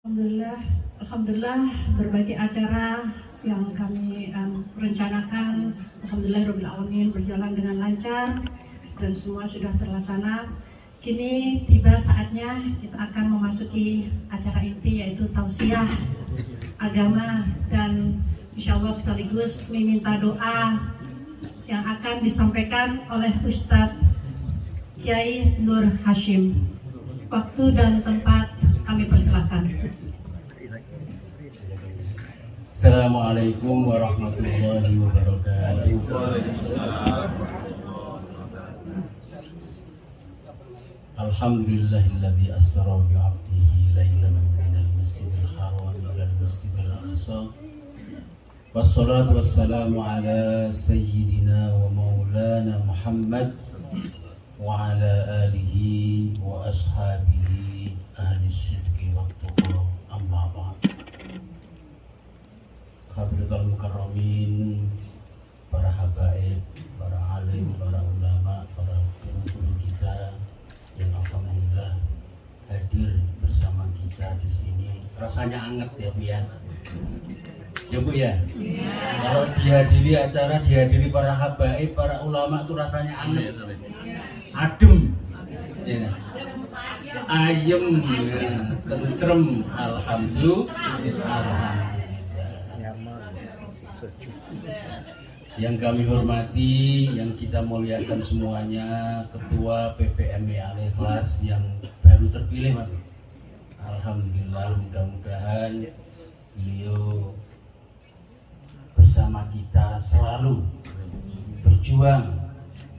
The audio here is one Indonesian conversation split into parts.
Alhamdulillah, Alhamdulillah berbagai acara yang kami rencanakan, Alhamdulillah Alamin berjalan dengan lancar dan semua sudah terlaksana. Kini tiba saatnya kita akan memasuki acara inti, yaitu tausiah agama, dan insya Allah sekaligus meminta doa yang akan disampaikan oleh Ustadz Kiai Nur Hashim. Waktu dan tempat kami persilahkan. Assalamualaikum warahmatullahi wabarakatuh. Alhamdulillahilladzi asra bi 'abdihi lailan minal masjidil haram ilal masjidil aqsa. Wassalatu wassalamu ala sayyidina wa maulana Muhammad wa ala alihi wa ashabihi ahli syirki wa tuqa, amma ba'd. Hadirin mukarramin, para habaib, para alim, para ulama, para guru-guru kita yang alhamdulillah hadir bersama kita di sini. Rasanya anget ya Bu ya. Ya Bu ya. Kalau dihadiri acara, dihadiri para habaib, para ulama itu rasanya anget. Adem. Ya. Ayem, ya. Tentrem, alhamdulillah. Yang kami hormati, yang kita muliakan semuanya, Ketua PPMI Al-Ikhlas yang baru terpilih Mas. Alhamdulillah, mudah-mudahan beliau bersama kita selalu berjuang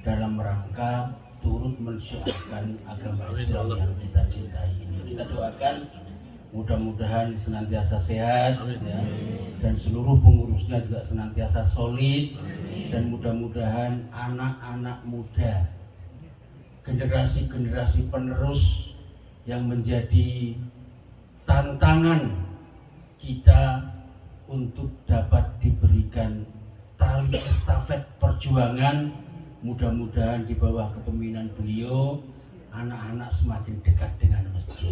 dalam rangka turut mensyiarkan agama Islam yang kita cintai ini. Kita doakan mudah-mudahan senantiasa sehat ya, dan seluruh pengurusnya juga senantiasa solid, dan mudah-mudahan anak-anak muda, generasi-generasi penerus yang menjadi tantangan kita untuk dapat diberikan tali estafet perjuangan, mudah-mudahan di bawah kepemimpinan beliau anak-anak semakin dekat dengan masjid.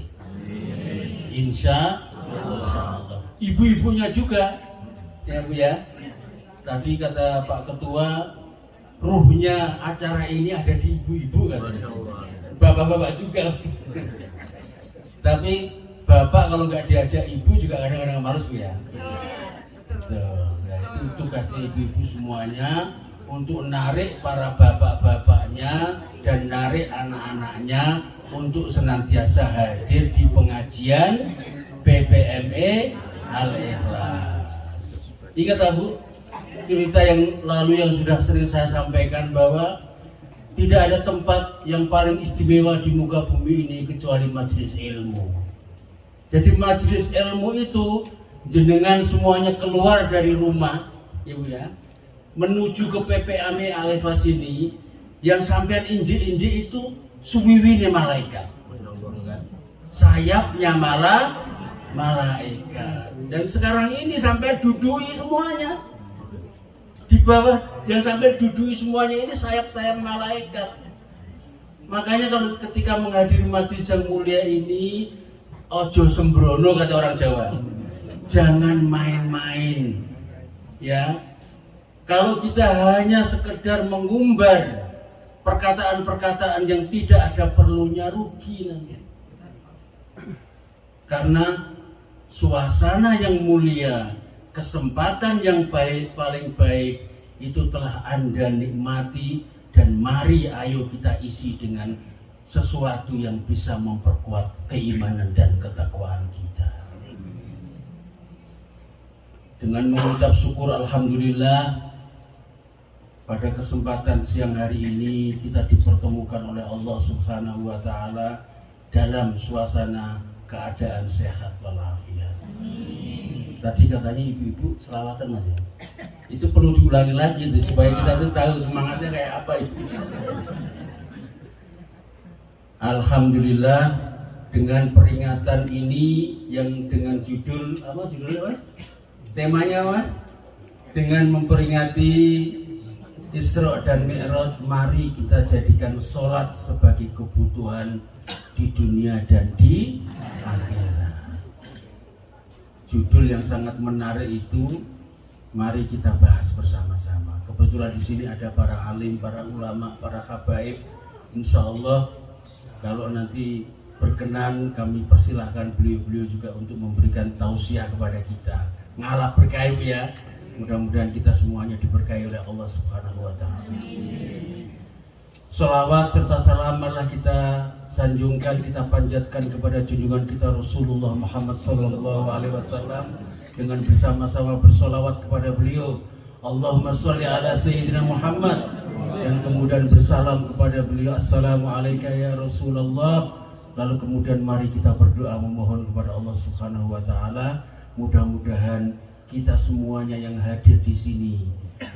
Insya Allah. Ibu-ibunya juga, ya Bu ya. Tadi kata Pak Ketua, ruhnya acara ini ada di ibu-ibu katanya. Bapak-bapak juga. Tapi bapak kalau nggak diajak ibu juga kadang-kadang males Bu ya. Tuh, ya, itu tugasnya ibu-ibu semuanya untuk narik para bapak-bapaknya dan narik anak-anaknya untuk senantiasa hadir di pengajian PPMI Al-Ikhlas. Ingat Bu, cerita yang lalu yang sudah sering saya sampaikan bahwa tidak ada tempat yang paling istimewa di muka bumi ini kecuali majelis ilmu. Jadi majelis ilmu itu jenengan semuanya keluar dari rumah, Ibu ya, menuju ke PPMI Al-Ikhlas ini, yang sampean injik-injik itu suwiwine malaikat, sayapnya malaikat. Dan sekarang ini sampai dudui semuanya di bawah, yang sampai dudui semuanya ini sayap-sayap malaikat. Makanya kalau ketika menghadiri majelis yang mulia ini, ojo sembrono kata orang Jawa, jangan main-main ya. Kalau kita hanya sekedar mengumbar perkataan-perkataan yang tidak ada perlunya, rugi nanti. Karena suasana yang mulia, kesempatan yang baik, paling baik itu telah Anda nikmati, dan mari ayo kita isi dengan sesuatu yang bisa memperkuat keimanan dan ketakwaan kita. Dengan mengucap syukur alhamdulillah, pada kesempatan siang hari ini kita dipertemukan oleh Allah Subhanahu wa taala dalam suasana keadaan sehat walafiat. Tadi katanya ibu-ibu selawatan Mas ya. Itu perlu diulangi lagi tuh, supaya kita tuh tahu semangatnya kayak apa itu. Alhamdulillah, dengan peringatan ini yang dengan judul apa judulnya Mas? Temanya Mas, dengan memperingati Isra dan Mi'raj, mari kita jadikan sholat sebagai kebutuhan di dunia dan di akhirat. judul yang sangat menarik itu, mari kita bahas bersama-sama. Kebetulan di sini ada para alim, para ulama, para habaib. Insya Allah kalau nanti berkenan kami persilahkan beliau-beliau juga untuk memberikan tausiah kepada kita. Ngalap berkayu ya. Mudah-mudahan kita semuanya diberkahi oleh Allah Subhanahu wa Ta'ala. Sholawat serta salam marilah kita sanjungkan, kita panjatkan kepada junjungan kita Rasulullah Muhammad sallallahu alaihi wasallam dengan bersama-sama bersolawat kepada beliau. Allahumma sholli ala sayyidina Muhammad, dan kemudian bersalam kepada beliau, assalamualaikum ya Rasulullah. Lalu kemudian mari kita berdoa memohon kepada Allah Subhanahu wa Ta'ala, mudah-mudahan kita semuanya yang hadir di sini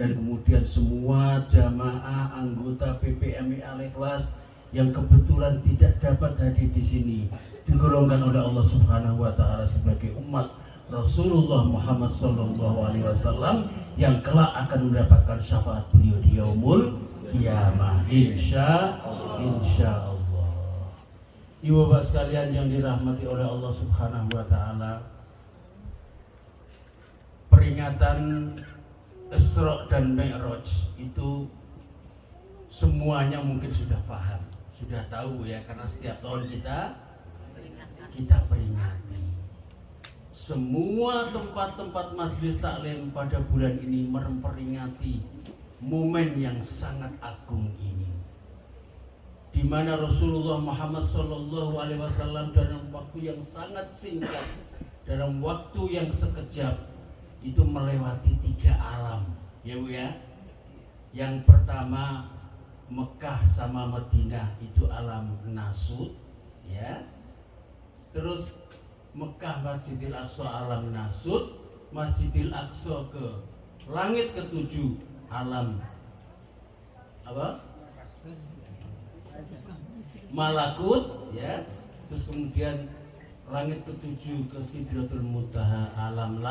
dan kemudian semua jamaah anggota PPMI Al-Ikhlas yang kebetulan tidak dapat hadir di sini digolongkan oleh Allah Subhanahu wa Ta'ala sebagai umat Rasulullah Muhammad sallallahu alaihi wasallam yang kelak akan mendapatkan syafaat beliau di yaumul qiyamah insya Allah. Ibu bapak sekalian yang dirahmati oleh Allah Subhanahu wa Ta'ala, peringatan Isra dan Mi'raj itu semuanya mungkin sudah paham, sudah tahu ya, karena setiap tahun kita peringati. Semua tempat-tempat majelis taklim pada bulan ini memperingati momen yang sangat agung ini, di mana Rasulullah Muhammad SAW dalam waktu yang sangat singkat, dalam waktu yang sekejap itu melewati 3 alam, ya Bu ya. Yang pertama Mekah sama Madinah itu alam nasut, ya. Terus Mekah Masjidil Aqsa alam nasut, Masjidil Aqsa ke langit ke-7 alam apa? Malakut, ya. Terus kemudian langit ke-7 ke Sidratul Muntaha alam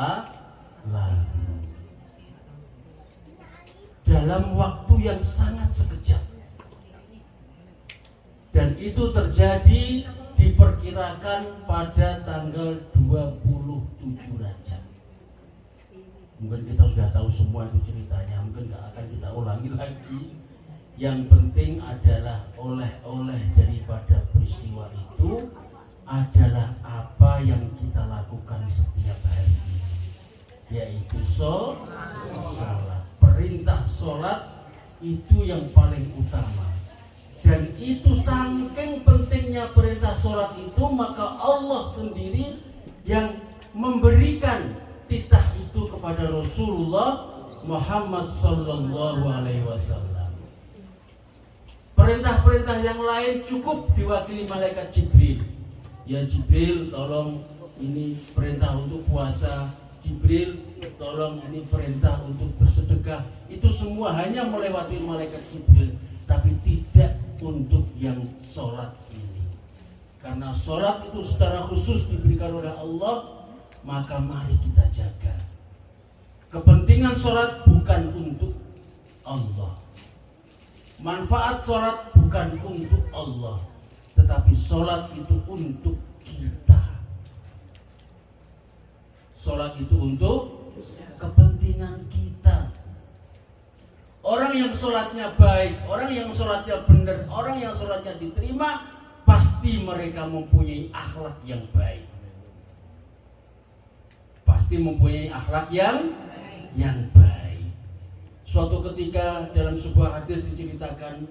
dalam waktu yang sangat sekejap, dan itu terjadi diperkirakan pada tanggal 27 Rajab. Mungkin kita sudah tahu semua itu ceritanya, mungkin gak akan kita ulangi lagi. Yang penting adalah oleh-oleh daripada peristiwa itu adalah apa yang kita lakukan setiap hari ini, yaitu sholat. Perintah sholat itu yang paling utama, dan itu saking pentingnya perintah sholat itu, maka Allah sendiri yang memberikan titah itu kepada Rasulullah Muhammad sallallahu alaihi wasallam. Perintah-perintah yang lain cukup diwakili malaikat Jibril. Ya Jibril, tolong ini perintah untuk puasa. Jibril, tolong ini perintah untuk bersedekah. Itu semua hanya melewati malaikat Jibril, tapi tidak untuk yang sholat ini. Karena sholat itu secara khusus diberikan oleh Allah, maka mari kita jaga. Kepentingan sholat bukan untuk Allah, manfaat sholat bukan untuk Allah, tetapi sholat itu untuk kita. Sholat itu untuk kepentingan kita. Orang yang sholatnya baik, orang yang sholatnya benar, orang yang sholatnya diterima, pasti mereka mempunyai akhlak yang baik. Pasti mempunyai akhlak yang baik. Suatu ketika dalam sebuah hadis diceritakan,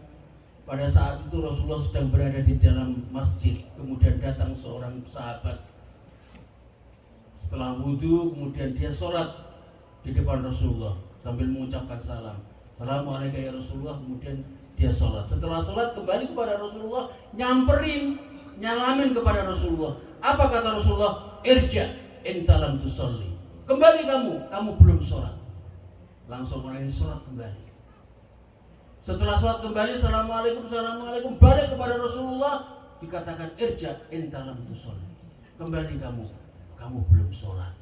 pada saat itu Rasulullah sedang berada di dalam masjid, kemudian datang seorang sahabat. Setelah wudhu, kemudian dia sholat di depan Rasulullah sambil mengucapkan salam. Assalamualaikum ya Rasulullah. Kemudian dia sholat. Setelah sholat kembali kepada Rasulullah, nyamperin, nyalamin kepada Rasulullah. Apa kata Rasulullah? Irja intalam tusolli. Kembali kamu belum sholat. Langsung orang ini sholat kembali. Setelah sholat kembali, assalamualaikum, balik kepada Rasulullah, dikatakan irja intalam tusolli. Kembali kamu belum sholat.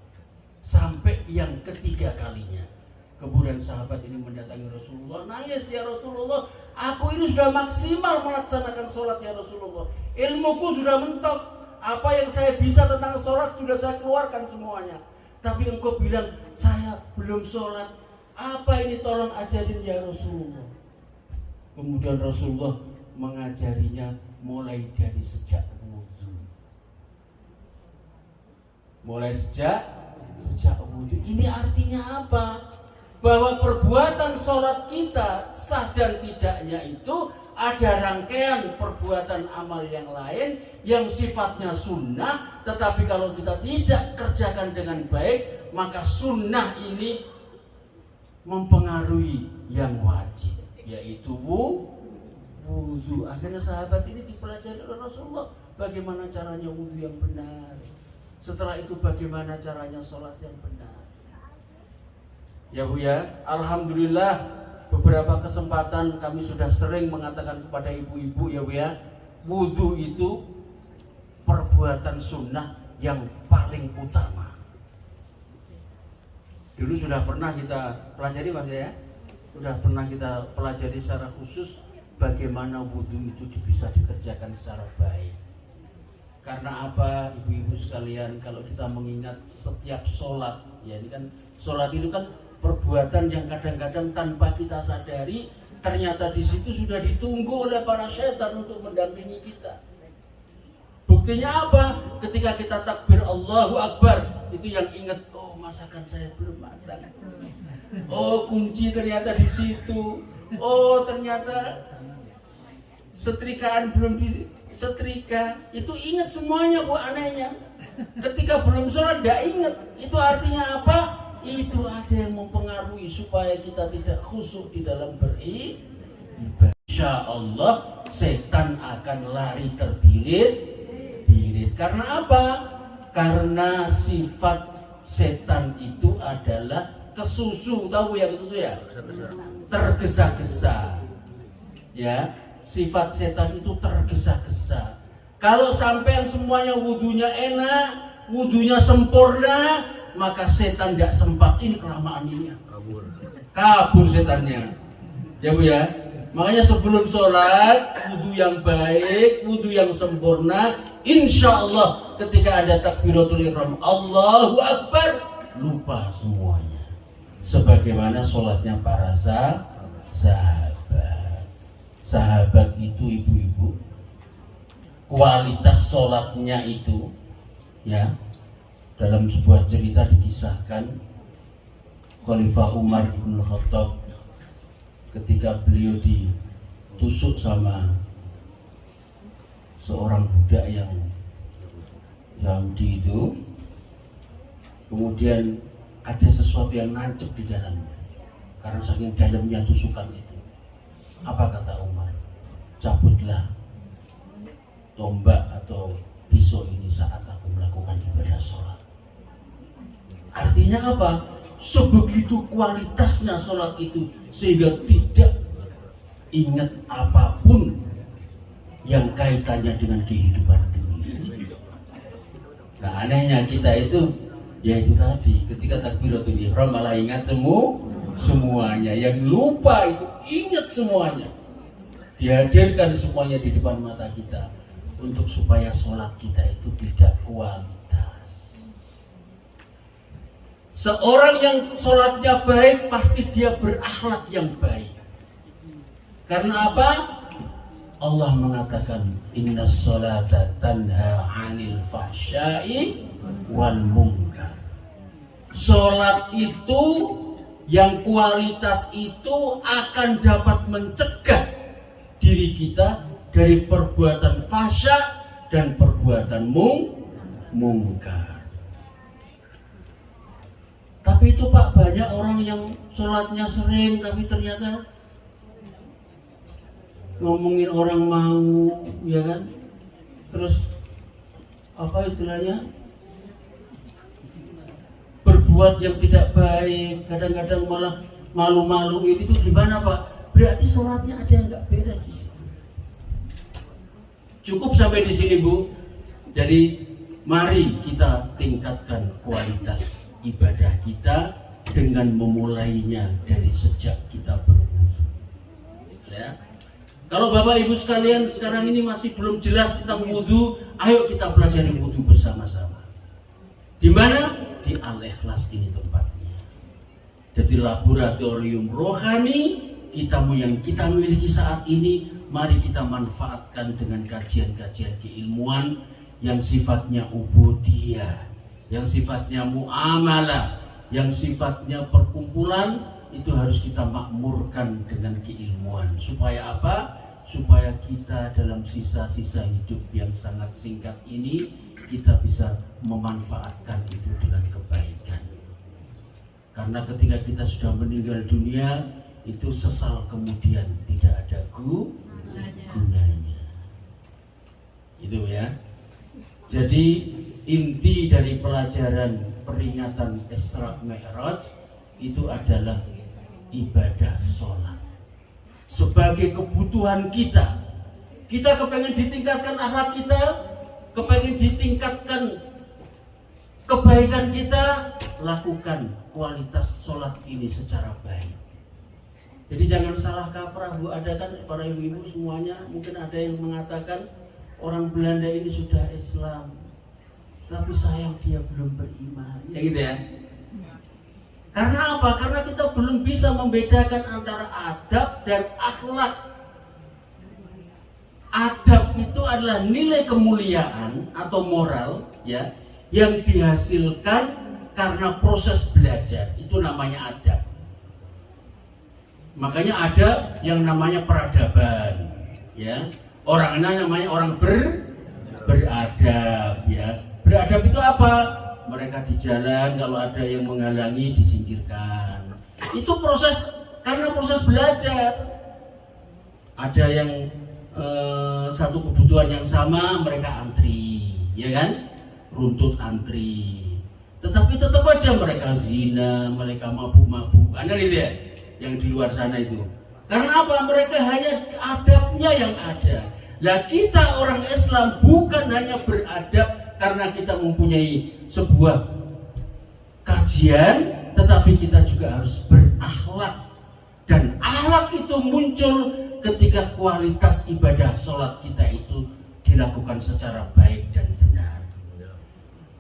Sampai yang ketiga kalinya, kemudian sahabat ini mendatangi Rasulullah, nangis, ya Rasulullah, aku ini sudah maksimal melaksanakan sholat ya Rasulullah, ilmuku sudah mentok, apa yang saya bisa tentang sholat sudah saya keluarkan semuanya, Tapi engkau bilang, saya belum sholat. Apa ini, tolong ajarin ya Rasulullah. Kemudian Rasulullah mengajarinya mulai dari sejak wudhu. Mulai sejak wudhu. Ini artinya apa? Bahwa perbuatan sholat kita sah dan tidaknya itu ada rangkaian perbuatan amal yang lain yang sifatnya sunnah, tetapi kalau kita tidak kerjakan dengan baik, maka sunnah ini mempengaruhi yang wajib, yaitu wudhu. Akhirnya sahabat ini dipelajari oleh Rasulullah bagaimana caranya wudhu yang benar. Setelah itu bagaimana caranya sholat yang benar. Ya Bu ya, alhamdulillah beberapa kesempatan kami sudah sering mengatakan kepada ibu-ibu ya Bu ya, wudhu itu perbuatan sunnah yang paling utama. Dulu sudah pernah kita pelajari Mas ya, sudah pernah kita pelajari secara khusus bagaimana wudhu itu bisa dikerjakan secara baik. Karena apa ibu-ibu sekalian, kalau kita mengingat setiap sholat, ya ini kan sholat itu kan perbuatan yang kadang-kadang tanpa kita sadari ternyata di situ sudah ditunggu oleh para setan untuk mendampingi kita. Buktinya apa? Ketika kita takbir Allahu Akbar, itu yang ingat, oh masakan saya belum matang. Oh kunci ternyata di situ. Oh ternyata setrikaan belum disetrika. Itu ingat semuanya Bu, anehnya. Ketika belum sholat tidak ingat. Itu artinya apa? Itu ada yang mempengaruhi supaya kita tidak khusyuk di dalam beribadah. Insya Allah setan akan lari terbirit. Karena apa? Karena sifat setan itu adalah kesusu, tahu ya kesusu ya? Tergesa-gesa. Ya, sifat setan itu tergesa-gesa. Kalau sampean semuanya wudhunya enak, wudhunya sempurna, maka setan tidak sempat, ini kelamaan ini. Kabur setannya. Ya Bu ya. Makanya sebelum sholat, wudhu yang baik, wudhu yang sempurna, insya Allah ketika ada takbiratul ihram, Allahu Akbar, lupa semuanya. Sebagaimana sholatnya para sahabat. Sahabat itu ibu-ibu, kualitas sholatnya itu, ya, dalam sebuah cerita dikisahkan Khalifah Umar bin Khattab ketika beliau ditusuk sama seorang budak yang Yahudi itu, kemudian ada sesuatu yang nancep di dalamnya karena saking dalamnya tusukan itu. Apa kata Umar? Cabutlah tombak atau pisau ini saat aku melakukan ibadah sholat. Artinya apa? Sebegitu kualitasnya sholat itu sehingga tidak ingat apapun yang kaitannya dengan kehidupan dunia. Nah anehnya kita itu, ya itu tadi, ketika takbiratul ihram malah ingat semuanya. Yang lupa itu ingat semuanya. Dihadirkan semuanya di depan mata kita untuk supaya sholat kita itu tidak kualitas. Seorang yang sholatnya baik pasti dia berakhlak yang baik. Karena apa? Allah mengatakan inna sholata tanha 'anil fahsya'i wal munkar. Sholat itu yang kualitas itu akan dapat mencegah diri kita dari perbuatan fahsya dan perbuatan mungkar. Tapi itu Pak, banyak orang yang sholatnya sering tapi ternyata ngomongin orang mau, ya kan? Terus apa istilahnya? Berbuat yang tidak baik, kadang-kadang malah malu-maluin. Itu gimana Pak? Berarti sholatnya ada yang nggak beres di situ. Cukup sampai di sini Bu. Jadi mari kita tingkatkan kualitas ibadah kita dengan memulainya dari sejak kita berwudu. Ya. Kalau Bapak Ibu sekalian sekarang ini masih belum jelas tentang wudu, ayo kita pelajari wudu bersama-sama. Di mana? Di Al-Ikhlas ini tempatnya. Jadi laboratorium rohani yang kita miliki saat ini, mari kita manfaatkan dengan kajian-kajian keilmuan yang sifatnya ubudiyah, yang sifatnya muamalah, yang sifatnya perkumpulan. Itu harus kita makmurkan dengan keilmuan. Supaya apa? Supaya kita dalam sisa-sisa hidup yang sangat singkat ini, kita bisa memanfaatkan itu dengan kebaikan. Karena ketika kita sudah meninggal dunia, itu sesal kemudian tidak ada gunanya. Itu ya. Jadi inti dari pelajaran peringatan Isra Mi'raj itu adalah ibadah sholat sebagai kebutuhan kita. Kita kepengen ditingkatkan akhlak kita, kepengen ditingkatkan kebaikan kita, lakukan kualitas sholat ini secara baik. Jadi jangan salah kaprah, Bu. Ada kan para ibu-ibu semuanya, mungkin ada yang mengatakan orang Belanda ini sudah Islam, tapi sayang dia belum beriman. Ya gitu ya. Karena apa? Karena kita belum bisa membedakan antara adab dan akhlak. Adab itu adalah nilai kemuliaan atau moral, ya, yang dihasilkan karena proses belajar. Itu namanya adab. Makanya ada yang namanya peradaban, ya. Orangnya namanya orang beradab, ya. Beradab itu apa? Mereka di jalan, kalau ada yang menghalangi disingkirkan. Itu proses, karena proses belajar. Ada yang satu kebutuhan yang sama, mereka antri, ya kan? Runtut antri. Tetapi tetap aja mereka zina, mereka mabuk-mabuk. Anda lihat ya, yang di luar sana itu. Karena apa? Mereka hanya adabnya yang ada. Lah kita orang Islam bukan hanya beradab karena kita mempunyai sebuah kajian, tetapi kita juga harus berakhlak. Dan akhlak itu muncul ketika kualitas ibadah sholat kita itu dilakukan secara baik dan benar.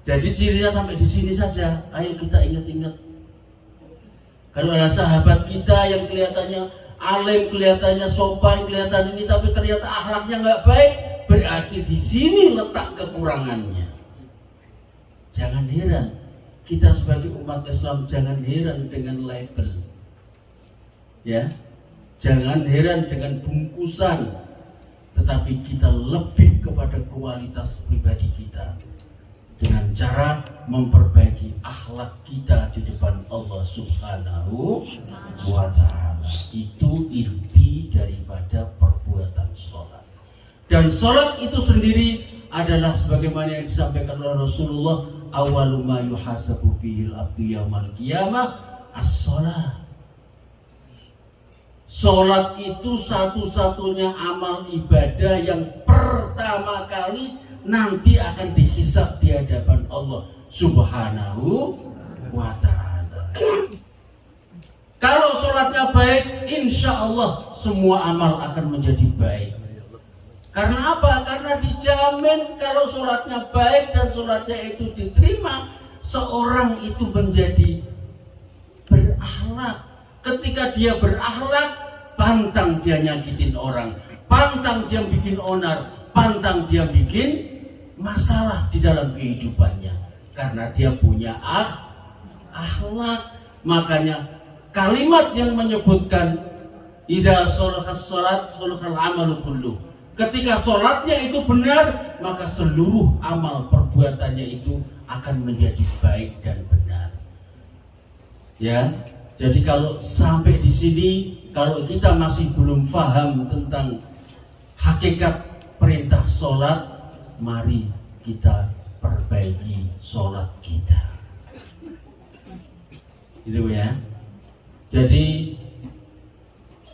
Jadi cirinya sampai di sini saja. Ayo kita ingat-ingat. Kalau ada sahabat kita yang kelihatannya alim, kelihatannya sopan, kelihatan ini, tapi ternyata akhlaknya nggak baik, berarti di sini letak kekurangannya. Jangan heran, kita sebagai umat Islam jangan heran dengan label, ya, jangan heran dengan bungkusan, tetapi kita lebih kepada kualitas pribadi kita dengan cara memperbaiki akhlak kita di depan Allah Subhanahu wa Ta'ala. Itu inti daripada perbuatan sholat. Dan sholat itu sendiri adalah sebagaimana yang disampaikan oleh Rasulullah, awwalu ma yuhasabu fihil abdu yaumal qiyamah as-sholat. Sholat itu satu-satunya amal ibadah yang pertama kali nanti akan dihisab di hadapan Allah Subhanahu wa Ta'ala. Kalau sholatnya baik, insya Allah semua amal akan menjadi baik. Karena apa? Karena dijamin kalau sholatnya baik dan sholatnya itu diterima, seorang itu menjadi berakhlak. Ketika dia berakhlak, pantang dia nyakitin orang, pantang dia bikin onar, pantang dia bikin masalah di dalam kehidupannya. Karena dia punya akhlak. Makanya kalimat yang menyebutkan idza sholahas sholat sholahal amalu kullu. Ketika sholatnya itu benar, maka seluruh amal perbuatannya itu akan menjadi baik dan benar. Ya, jadi kalau sampai di sini, kalau kita masih belum paham tentang hakikat perintah sholat, mari kita perbaiki sholat kita. Itu ya. Jadi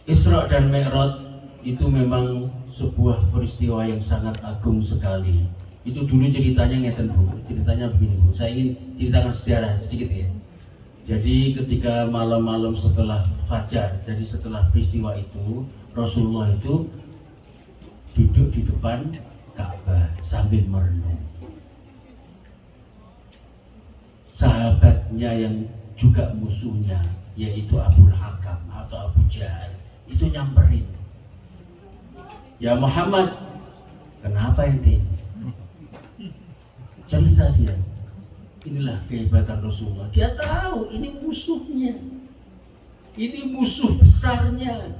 Isra dan Mi'raj itu memang sebuah peristiwa yang sangat agung sekali. Itu dulu ceritanya ngeten Bu, ceritanya begini Bu. Saya ingin ceritakan sejarah sedikit ya. Jadi ketika malam-malam setelah fajar, jadi setelah peristiwa itu, Rasulullah itu duduk di depan Ka'bah sambil merenung. sahabatnya yang juga musuhnya, yaitu Abul Hakam atau Abu Jahal, itu nyamperin, "Ya Muhammad, kenapa ente?" Cerita dia. Inilah kehebatan Rasulullah. Dia tahu ini musuhnya, ini musuh besarnya.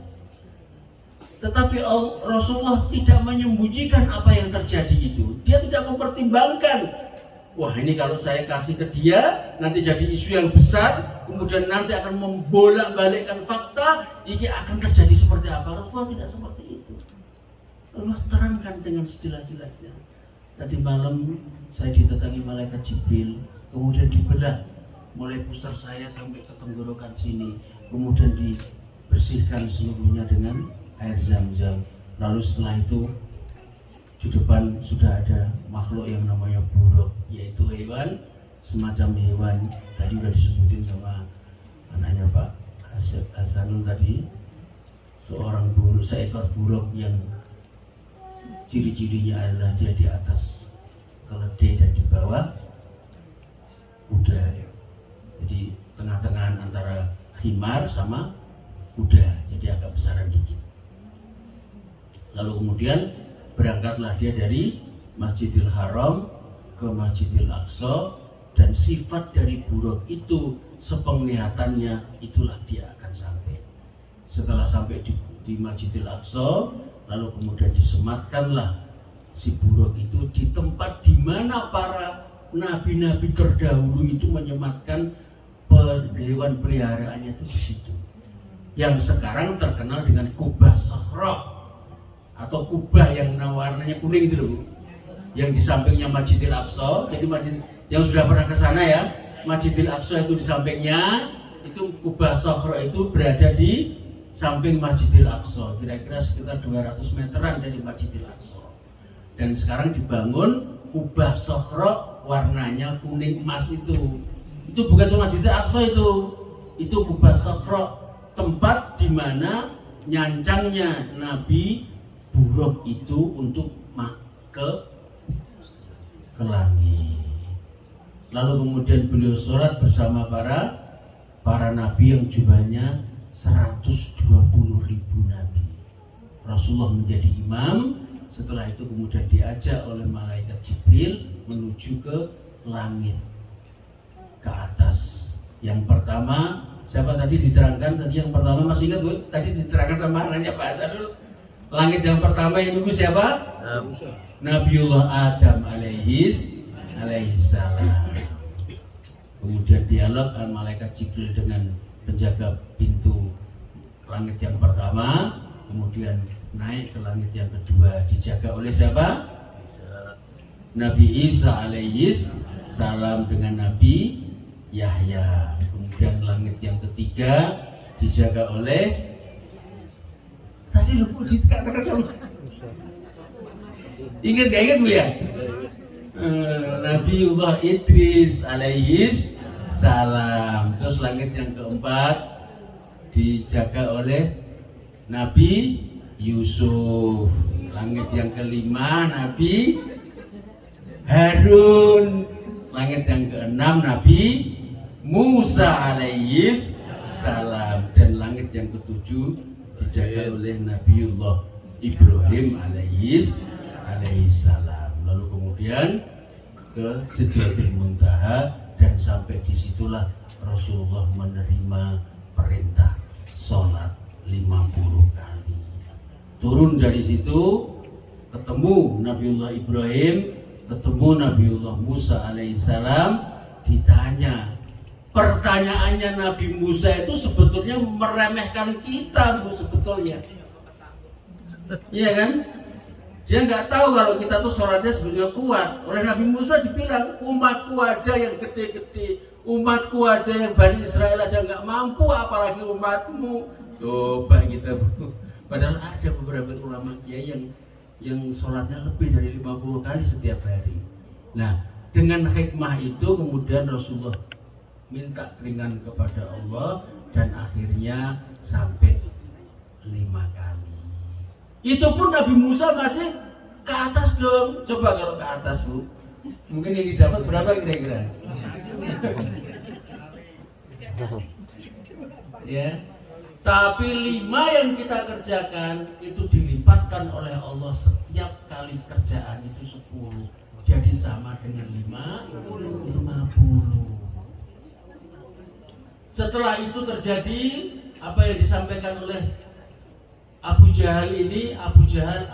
Tetapi Rasulullah tidak menyembunyikan apa yang terjadi itu. Dia tidak mempertimbangkan, wah ini kalau saya kasih ke dia nanti jadi isu yang besar, kemudian nanti akan membolak-balikkan fakta, ini akan terjadi seperti apa. Rasulullah tidak seperti itu. Allah terangkan dengan sejelas-jelasnya. Tadi malam saya didatangi malaikat Jibril, kemudian dibelah mulai pusar saya sampai ke tenggorokan sini, kemudian dibersihkan seluruhnya dengan air Zam-Zam. Lalu setelah itu di depan sudah ada makhluk yang namanya buruk, yaitu hewan, semacam hewan tadi sudah disebutin sama anaknya Pak Hasanul tadi, seorang buruk, seekor buruk yang ciri-cirinya adalah dia di atas keledai dan di bawah kuda. Jadi tengah-tengahan antara khimar sama kuda, jadi agak besaran dikit. Lalu kemudian berangkatlah dia dari Masjidil Haram ke Masjidil Aqsa, dan sifat dari buruk itu sepenglihatannya itulah dia akan sampai. Setelah sampai di Masjidil Aqsa, lalu kemudian disematkanlah si buruk itu di tempat di mana para nabi-nabi terdahulu itu menyematkan hewan peliharaannya itu di situ. Yang sekarang terkenal dengan Kubah Sakhra atau kubah yang warnanya kuning itu loh, yang di sampingnya Masjidil Aqsa. Jadi masjid yang sudah pernah ke sana ya, Masjidil Aqsa itu di sampingnya, itu Kubah Sakhra itu berada di samping Masjidil Aqsa, kira-kira sekitar 200 meteran dari Masjidil Aqsa. Dan sekarang dibangun Kubah Sakhra warnanya kuning emas itu bukan cuma Masjidil Aqsa, itu Kubah Sakhra, tempat di mana nyancangnya Nabi buruk itu untuk ke langit. Lalu kemudian beliau sholat bersama para nabi yang jumlahnya 120.000 nabi. Rasulullah menjadi imam. Setelah itu kemudian diajak oleh malaikat Jibril menuju ke langit, ke atas. Yang pertama siapa tadi diterangkan? Tadi yang pertama masih ingat Bu? Tadi diterangkan sama anaknya Pak Hasanul. Langit yang pertama yang nunggu siapa? Nabiullah Adam alaihissalam. Kemudian dialog malaikat Jibril dengan penjaga pintu langit yang pertama, kemudian naik ke langit yang kedua, dijaga oleh siapa? Nabi Isa alaihissalam dengan Nabi Yahya. Kemudian langit yang ketiga dijaga oleh tadi lu dikatakan sama, ingat gak ingat Bu ya? Nabiullah Idris alaihissalam. Terus langit yang keempat dijaga oleh Nabi Yusuf. Langit yang kelima Nabi Harun. Langit yang keenam Nabi Musa alaihissalam. Dan langit yang ketujuh dijaga oleh Nabiullah Ibrahim alaihissalam. Lalu kemudian ke Sidratul Muntaha, dan sampai disitulah Rasulullah menerima perintah sholat 50 kali. Turun dari situ, ketemu Nabiullah Ibrahim, ketemu Nabiullah Musa alaihissalam, ditanya. Pertanyaannya Nabi Musa itu sebetulnya meremehkan kita Bu, sebetulnya. Iya kan? Dia nggak tahu kalau kita tuh sholatnya sebenarnya kuat. Oleh Nabi Musa dibilang, umatku aja yang gede-gede, umatku aja yang Bani Israel aja nggak mampu, apalagi umatmu. Coba kita Bu. Padahal ada beberapa ulama kiai yang sholatnya lebih dari 50 kali setiap hari. Nah, dengan hikmah itu kemudian Rasulullah minta keringan kepada Allah, dan akhirnya sampai 5 kali. Itu pun Nabi Musa masih ke atas dong. Coba kalau ke atas Bu, Mungkin yang didapat berapa kira-kira? Ya. Tapi 5 yang kita kerjakan itu dilipatkan oleh Allah setiap kali kerjaan itu 10. Jadi sama dengan 50. Setelah itu terjadi apa yang disampaikan oleh Abu Jahal ini. Abu Jahal,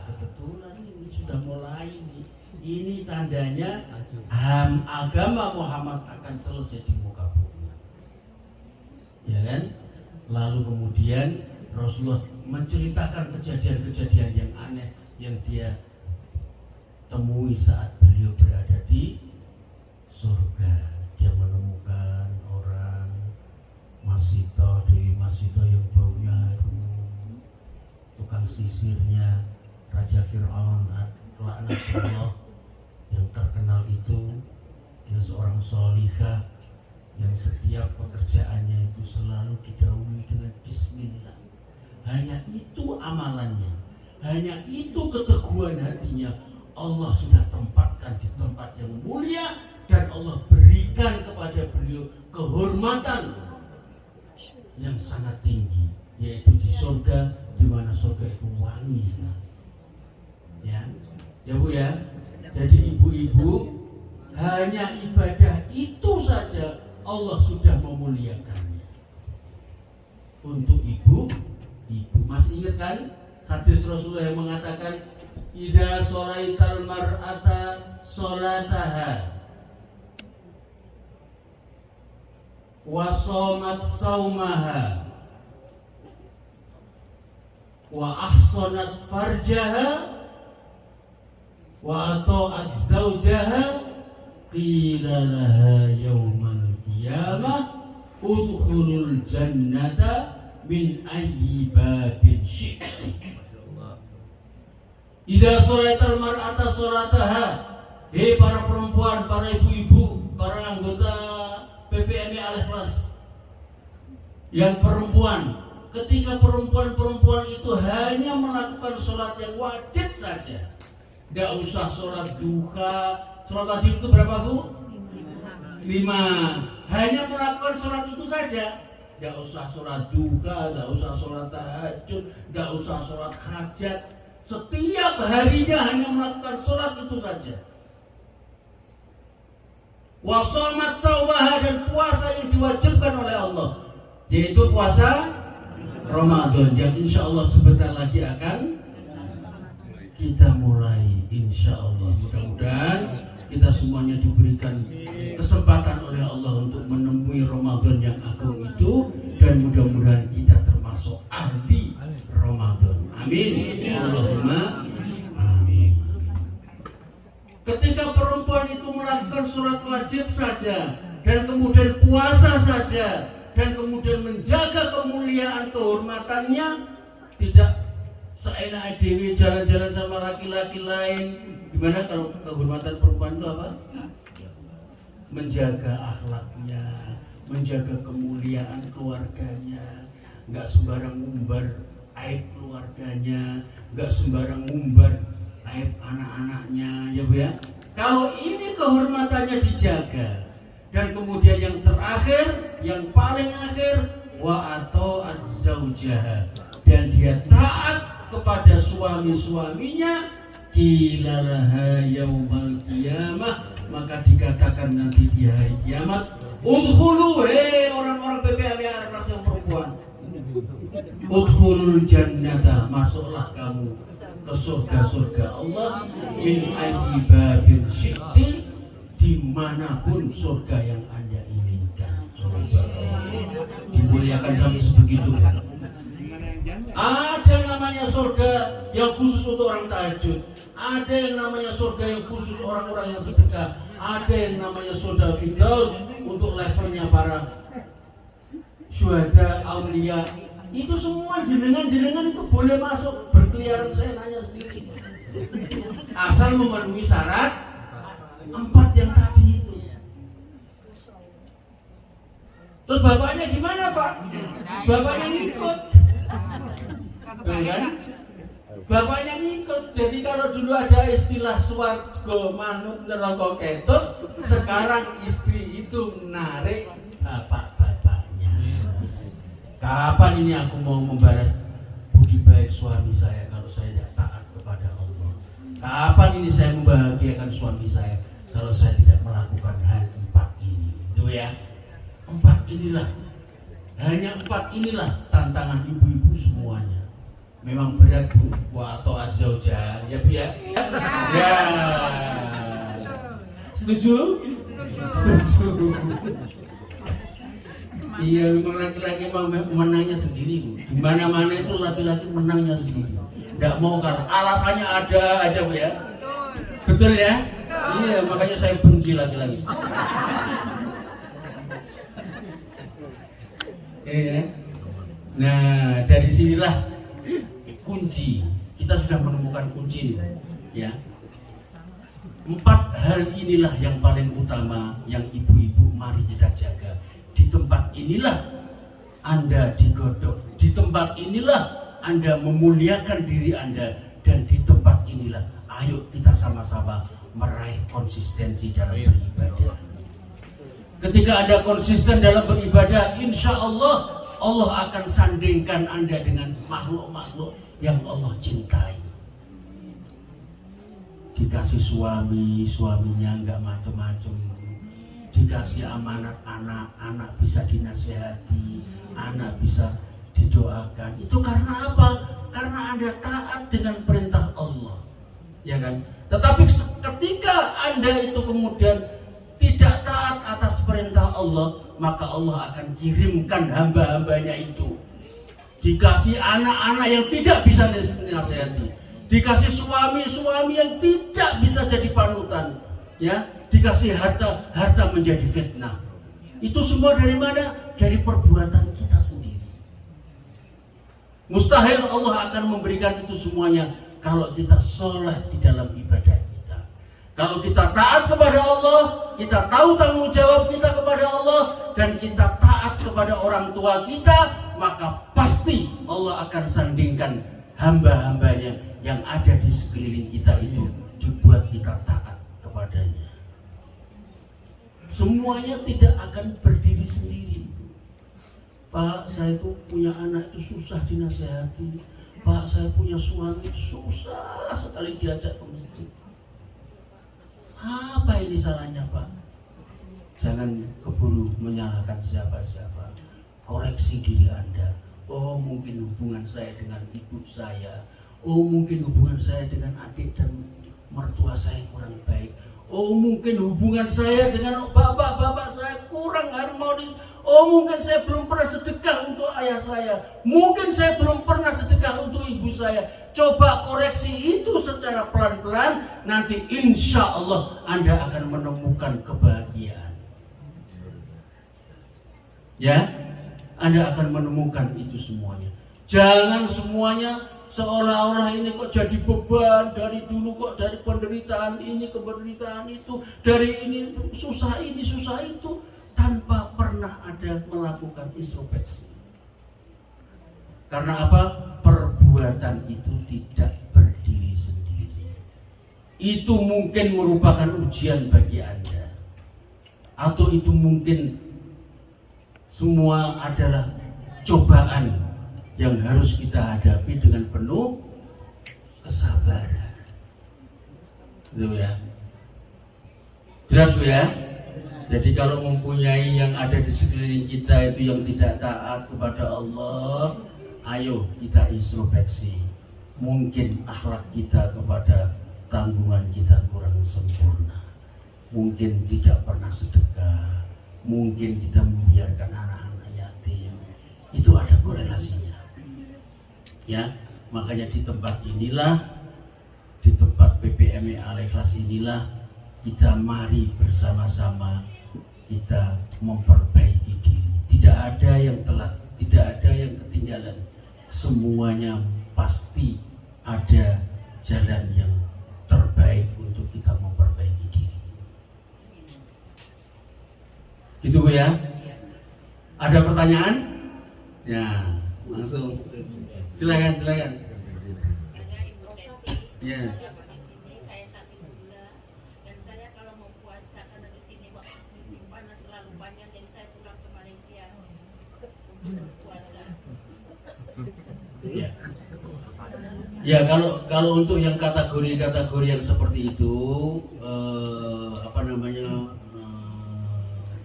kebetulan ini sudah mulai nih. Ini tandanya agama Muhammad akan selesai di muka bumi. Ya kan? Lalu kemudian Rasulullah menceritakan kejadian-kejadian yang aneh yang dia temui saat beliau berada di surga. Dia menemukan orang Masito, Dewi Masito yang baunya harum, tukang sisirnya Raja Fir'aun laknatullah yang terkenal itu. Dia seorang sholihah yang setiap pekerjaannya itu selalu didahului dengan bismillah. Hanya itu amalannya, hanya itu keteguhan hatinya. Allah sudah tempatkan di tempat yang mulia dan Allah berikan kepada beliau kehormatan yang sangat tinggi, yaitu di surga, di mana surga itu wangi sekali. Ya Bu ya. Jadi ibu-ibu, hanya ibadah itu saja Allah sudah memuliakannya. Untuk ibu masih ingat kan hadis Rasulullah yang mengatakan idza sholaital mar'ata sholataha wa shamat saumaha wa ahsanat farjaha wa ata'at zawjaha qila laha yawmal qiyamah udkhulul jannata min ayyi babin syi'ti. Idza sholatal mar'ata sholataha. Hei para perempuan, para ibu-ibu, para anggota PPMI Al-Ikhlas yang perempuan, ketika perempuan-perempuan itu hanya melakukan sholat yang wajib saja, tidak usah sholat duha. Sholat wajib itu berapa Bu? 5. Hanya melakukan sholat itu saja. Tidak usah sholat duha, tidak usah sholat tahajud, tidak usah sholat hajat. Setiap harinya hanya melakukan sholat itu saja. Wa shamat saumaha, dan puasa yang diwajibkan oleh Allah, yaitu puasa Ramadan yang insya Allah sebentar lagi akan kita mulai. Insya Allah, mudah-mudahan kita semuanya diberikan kesempatan oleh Allah untuk menemui Ramadan yang agung itu, dan mudah-mudahan kita termasuk ahli Ramadan. Amin. Allahumma amin. Ketika perempuan itu melakukan sholat wajib saja, dan kemudian puasa saja, dan kemudian menjaga kemuliaan kehormatannya, tidak seenak dewi jalan-jalan sama laki-laki lain. Gimana kalau kehormatan perempuan itu apa? Menjaga akhlaknya, menjaga kemuliaan keluarganya, nggak sembarang ngumbar aib keluarganya, nggak sembarang ngumbar aib anak-anaknya, ya Bu ya. Kalau ini kehormatannya dijaga, dan kemudian yang terakhir, yang paling akhir, wa ata'at zaujaha, dan dia taat kepada suami-suaminya, qilalaha yaumal qiyamah, maka dikatakan nanti di hari kiamat, udkhulu, orang-orang PPMI Al-Ikhlas yang perempuan, udkhulul jannata, masuklah kamu ke surga-surga Allah, min ayyi babin syi'ti, dimanapun surga yang Anda inginkan. Dimuliakan sampai sebegitu. Ada namanya surga yang khusus untuk orang tahajud, ada yang namanya surga yang khusus orang-orang yang sedekah, ada yang namanya surga Firdaus untuk levelnya para syuhada, aulia. Itu semua jenengan-jenengan itu boleh masuk berkeliaran, saya nanya sendiri, asal memenuhi syarat 4 yang tadi itu. Terus bapaknya gimana Pak? Bapaknya ngikut, kan? bapaknya ngikut. Jadi kalau dulu ada istilah swarga manut neraka ketut, sekarang istri itu menarik bapak-bapaknya. Kapan ini aku mau membalas budi baik suami saya kalau saya tidak taat kepada Allah? Kapan ini saya membahagiakan suami saya kalau saya tidak melakukan hal 4 ini? Itu ya. 4 inilah, hanya 4 inilah tantangan ibu-ibu semuanya. Memang berat Bu, atau azauja, ya Bu ya? Ya. Setuju? Setuju. Iya, memang laki-laki menangnya sendiri Bu. Di mana-mana itu laki-laki menangnya sendiri. Tidak mau karena alasannya ada aja Bu ya. Betul ya? Iya, makanya saya benci laki-laki. Nah, dari sinilah kunci. Kita sudah menemukan kunci nih, ya. 4 hal inilah yang paling utama yang ibu-ibu mari kita jaga. Di tempat inilah Anda digodok. Di tempat inilah Anda memuliakan diri Anda, dan di tempat inilah ayo kita sama-sama meraih konsistensi dalam beribadah. Ketika Anda konsisten dalam beribadah, insya Allah Allah akan sandingkan Anda dengan makhluk-makhluk yang Allah cintai. Dikasih suami, suaminya enggak macem-macem. Dikasih amanat anak, anak bisa dinasihati, anak bisa didoakan. Itu karena apa? Karena Anda taat dengan perintah Allah, ya kan? Tetapi ketika Anda itu kemudian tidak taat atas perintah Allah, maka Allah akan kirimkan hamba-hambanya itu. Dikasih anak-anak yang tidak bisa dinasihati, dikasih suami-suami yang tidak bisa jadi panutan, ya, dikasih harta menjadi fitnah. Itu semua dari mana? Dari perbuatan kita sendiri. Mustahil Allah akan memberikan itu semuanya kalau kita soleh di dalam ibadah kita. Kalau kita taat kepada Allah, kita tahu tanggung jawab kita kepada Allah, dan kita taat kepada orang tua kita, maka pasti Allah akan sandingkan hamba-hambanya yang ada di sekeliling kita itu, dibuat kita taat kepadanya. Semuanya tidak akan berdiri sendiri. Pak, saya itu punya anak itu susah dinasehati. Pak, saya punya suami itu susah sekali diajak ke masjid. Apa ini salahnya Pak? Jangan keburu menyalahkan siapa-siapa. Koreksi diri Anda. Oh, mungkin hubungan saya dengan ibu saya. Oh, mungkin hubungan saya dengan adik dan mertua saya kurang baik. Oh, mungkin hubungan saya dengan bapak-bapak saya kurang harmonis. Oh, mungkin saya belum pernah sedekah untuk ayah saya. Mungkin saya belum pernah sedekah untuk ibu saya. Coba koreksi itu secara pelan-pelan. Nanti insya Allah Anda akan menemukan kebahagiaan. Ya, Anda akan menemukan itu semuanya. Jangan semuanya seolah-olah ini kok jadi beban. Dari dulu kok dari penderitaan ini ke penderitaan itu, dari ini susah itu, tanpa pernah ada melakukan introspeksi. Karena apa? Perbuatan itu tidak berdiri sendiri. Itu mungkin merupakan ujian bagi Anda, atau itu mungkin semua adalah cobaan yang harus kita hadapi dengan penuh kesabaran. Gitu ya. Jelas Bu ya? Jadi kalau mempunyai yang ada di sekeliling kita itu yang tidak taat kepada Allah, ayo kita introspeksi. Mungkin akhlak kita kepada tanggungan kita kurang sempurna. Mungkin tidak pernah sedekah. Mungkin kita membiarkan anak-anak yatim. Itu ada korelasinya. Ya, makanya di tempat inilah, di tempat PPME Al-Ikhlas inilah, kita mari bersama-sama kita memperbaiki diri. Tidak ada yang telat, tidak ada yang ketinggalan. Semuanya pasti ada jalan yang terbaik untuk kita memperbaiki diri. Gitu Bu ya? Ada pertanyaan? Ya, langsung. Silakan. Ya. Saya sakit gula dan saya kalau mau puasa karena di sini musim panas terlalu panjang, jadi saya pulang ke Malaysia untuk puasa. Ya. Ya, kalau untuk yang kategori yang seperti itu,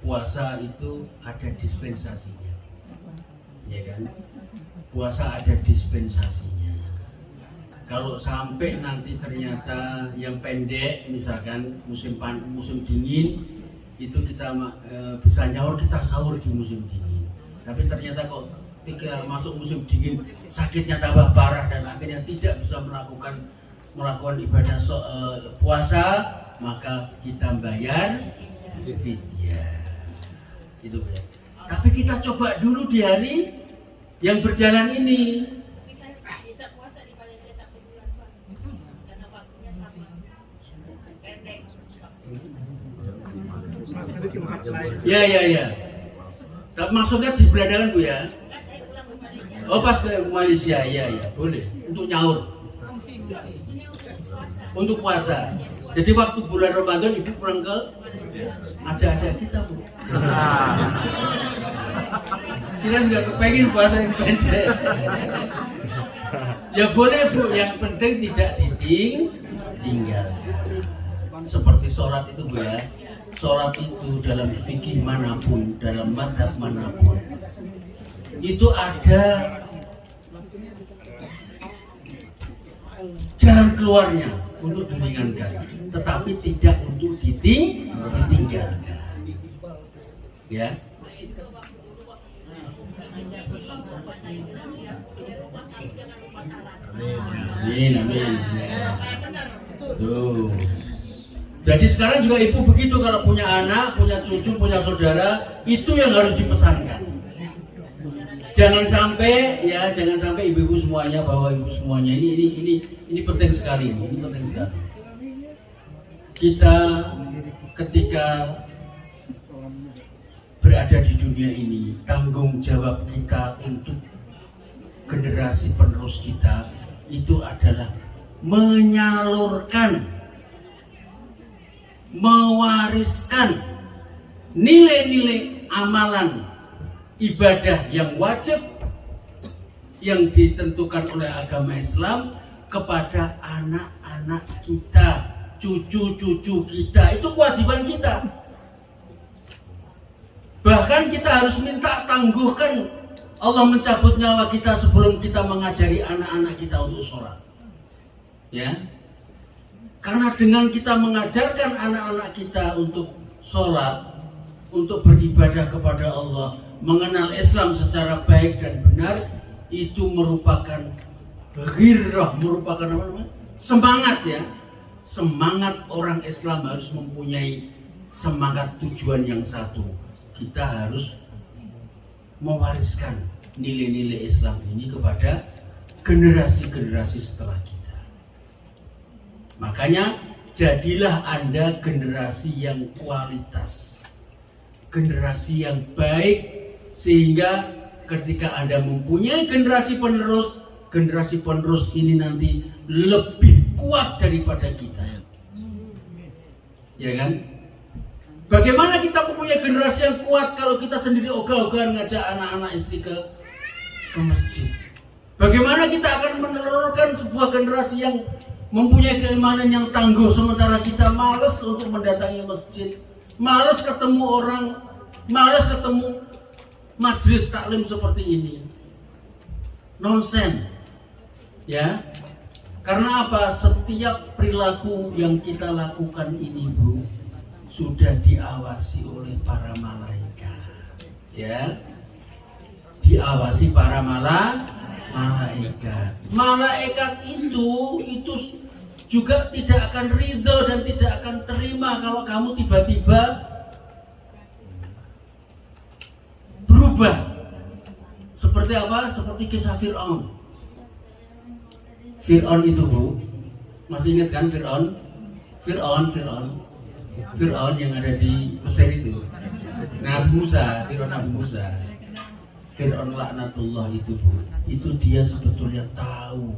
puasa itu ada dispensasinya, ya kan? Puasa ada dispensasinya. Kalau sampai nanti ternyata yang pendek, misalkan musim dingin, itu kita bisa nyaur, kita sahur di musim dingin. Tapi ternyata kok ketika masuk musim dingin sakitnya tambah parah dan akhirnya tidak bisa melakukan ibadah puasa, maka kita bayar fidyah. Itu ya. Tapi kita coba dulu di hari yang berjalan ini. Bisa puasa di Malaysia sampai bulan Pak, karena waktunya sama, pendek. Ya. Tapi maksudnya di belandangan Bu ya? Oh, pas ke Malaysia, ya, boleh. Untuk nyaur. Untuk puasa. Jadi waktu bulan Ramadan Ibu pulang ke ajak-ajak kita Bu. Kita juga kepengen puasa yang pendek. Ya boleh Bu, yang penting tidak ditinggal. Seperti sholat itu Bu ya. Sholat itu dalam fikih manapun, dalam mazhab manapun, itu ada jalan keluarnya untuk diringankan, tetapi tidak untuk ditinggalkan. Ya. Amin. Ya. Tuh. Jadi sekarang juga ibu begitu, kalau punya anak, punya cucu, punya saudara, itu yang harus dipesankan. Jangan sampai ibu-ibu semuanya, bahwa ibu semuanya ini penting sekali, ini penting sekali. Kita ketika berada di dunia ini, tanggung jawab kita untuk generasi penerus kita itu adalah menyalurkan, mewariskan nilai-nilai amalan ibadah yang wajib yang ditentukan oleh agama Islam kepada anak-anak kita, cucu-cucu kita. Itu kewajiban kita. Bahkan kita harus minta tangguhkan Allah mencabut nyawa kita sebelum kita mengajari anak-anak kita untuk sholat. Ya, karena dengan kita mengajarkan anak-anak kita untuk sholat, untuk beribadah kepada Allah, mengenal Islam secara baik dan benar, itu merupakan ghirrah, merupakan apa namanya? Semangat ya. Semangat orang Islam harus mempunyai semangat tujuan yang satu. Kita harus mewariskan nilai-nilai Islam ini kepada generasi-generasi setelah kita. Makanya jadilah Anda generasi yang kualitas, generasi yang baik, sehingga ketika Anda mempunyai generasi penerus ini nanti lebih kuat daripada kita. Ya kan? Bagaimana kita mempunyai generasi yang kuat kalau kita sendiri ogah-ogahan ngajak anak-anak istri ke masjid? Bagaimana kita akan menelurkan sebuah generasi yang mempunyai keimanan yang tangguh sementara kita malas untuk mendatangi masjid, malas ketemu orang, malas ketemu majelis taklim seperti ini? Nonsen, ya. Karena apa? Setiap perilaku yang kita lakukan ini, Bu, sudah diawasi oleh para malaikat, ya, diawasi para malaikat. Malaikat itu juga tidak akan ridho dan tidak akan terima kalau kamu tiba-tiba berubah. Seperti apa? Seperti kisah Fir'aun. Fir'aun itu, Bu, masih ingat kan Fir'aun? Fir'aun yang ada di Mesir itu, Nabi Musa, Fir'aun laknatullah itu, Bu, itu dia sebetulnya tahu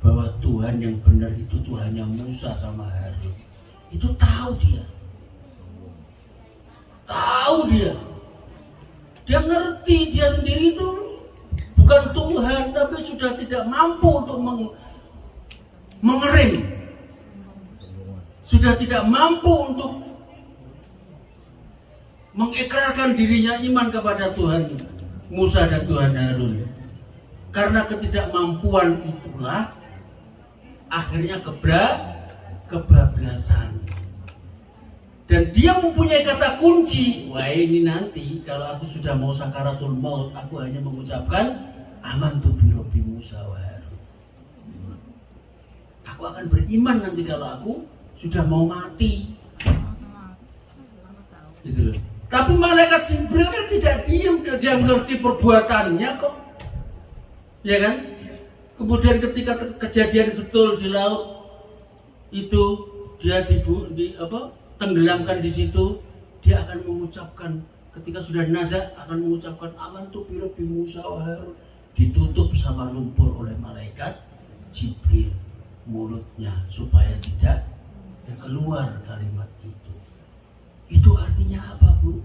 bahwa Tuhan yang benar itu Tuhannya Musa sama Harun. Itu tahu dia. Tahu dia. Dia ngerti dia sendiri itu bukan Tuhan, tapi sudah tidak mampu untuk mengerem. Sudah tidak mampu untuk mengikrarkan dirinya iman kepada Tuhan Musa dan Tuhan Harun. Karena ketidakmampuan itulah akhirnya kebablasan. Dan dia mempunyai kata kunci. Wah, ini nanti kalau aku sudah mau sakaratul maut, aku hanya mengucapkan amantu bi Rabbi Musa wa Harun. Aku akan beriman nanti kalau aku sudah mau mati. Gitu loh. Tapi malaikat Jibril kan tidak diam, dia mengerti perbuatannya kok. Ya kan? Kemudian ketika kejadian betul di laut itu dia tenggelamkan di situ, dia akan mengucapkan ketika sudah nazar akan mengucapkan amantu bi Rabbi Musa wa Harun, ditutup sama lumpur oleh malaikat Jibril mulutnya supaya tidak keluar kalimat itu. Itu artinya apa, Bu?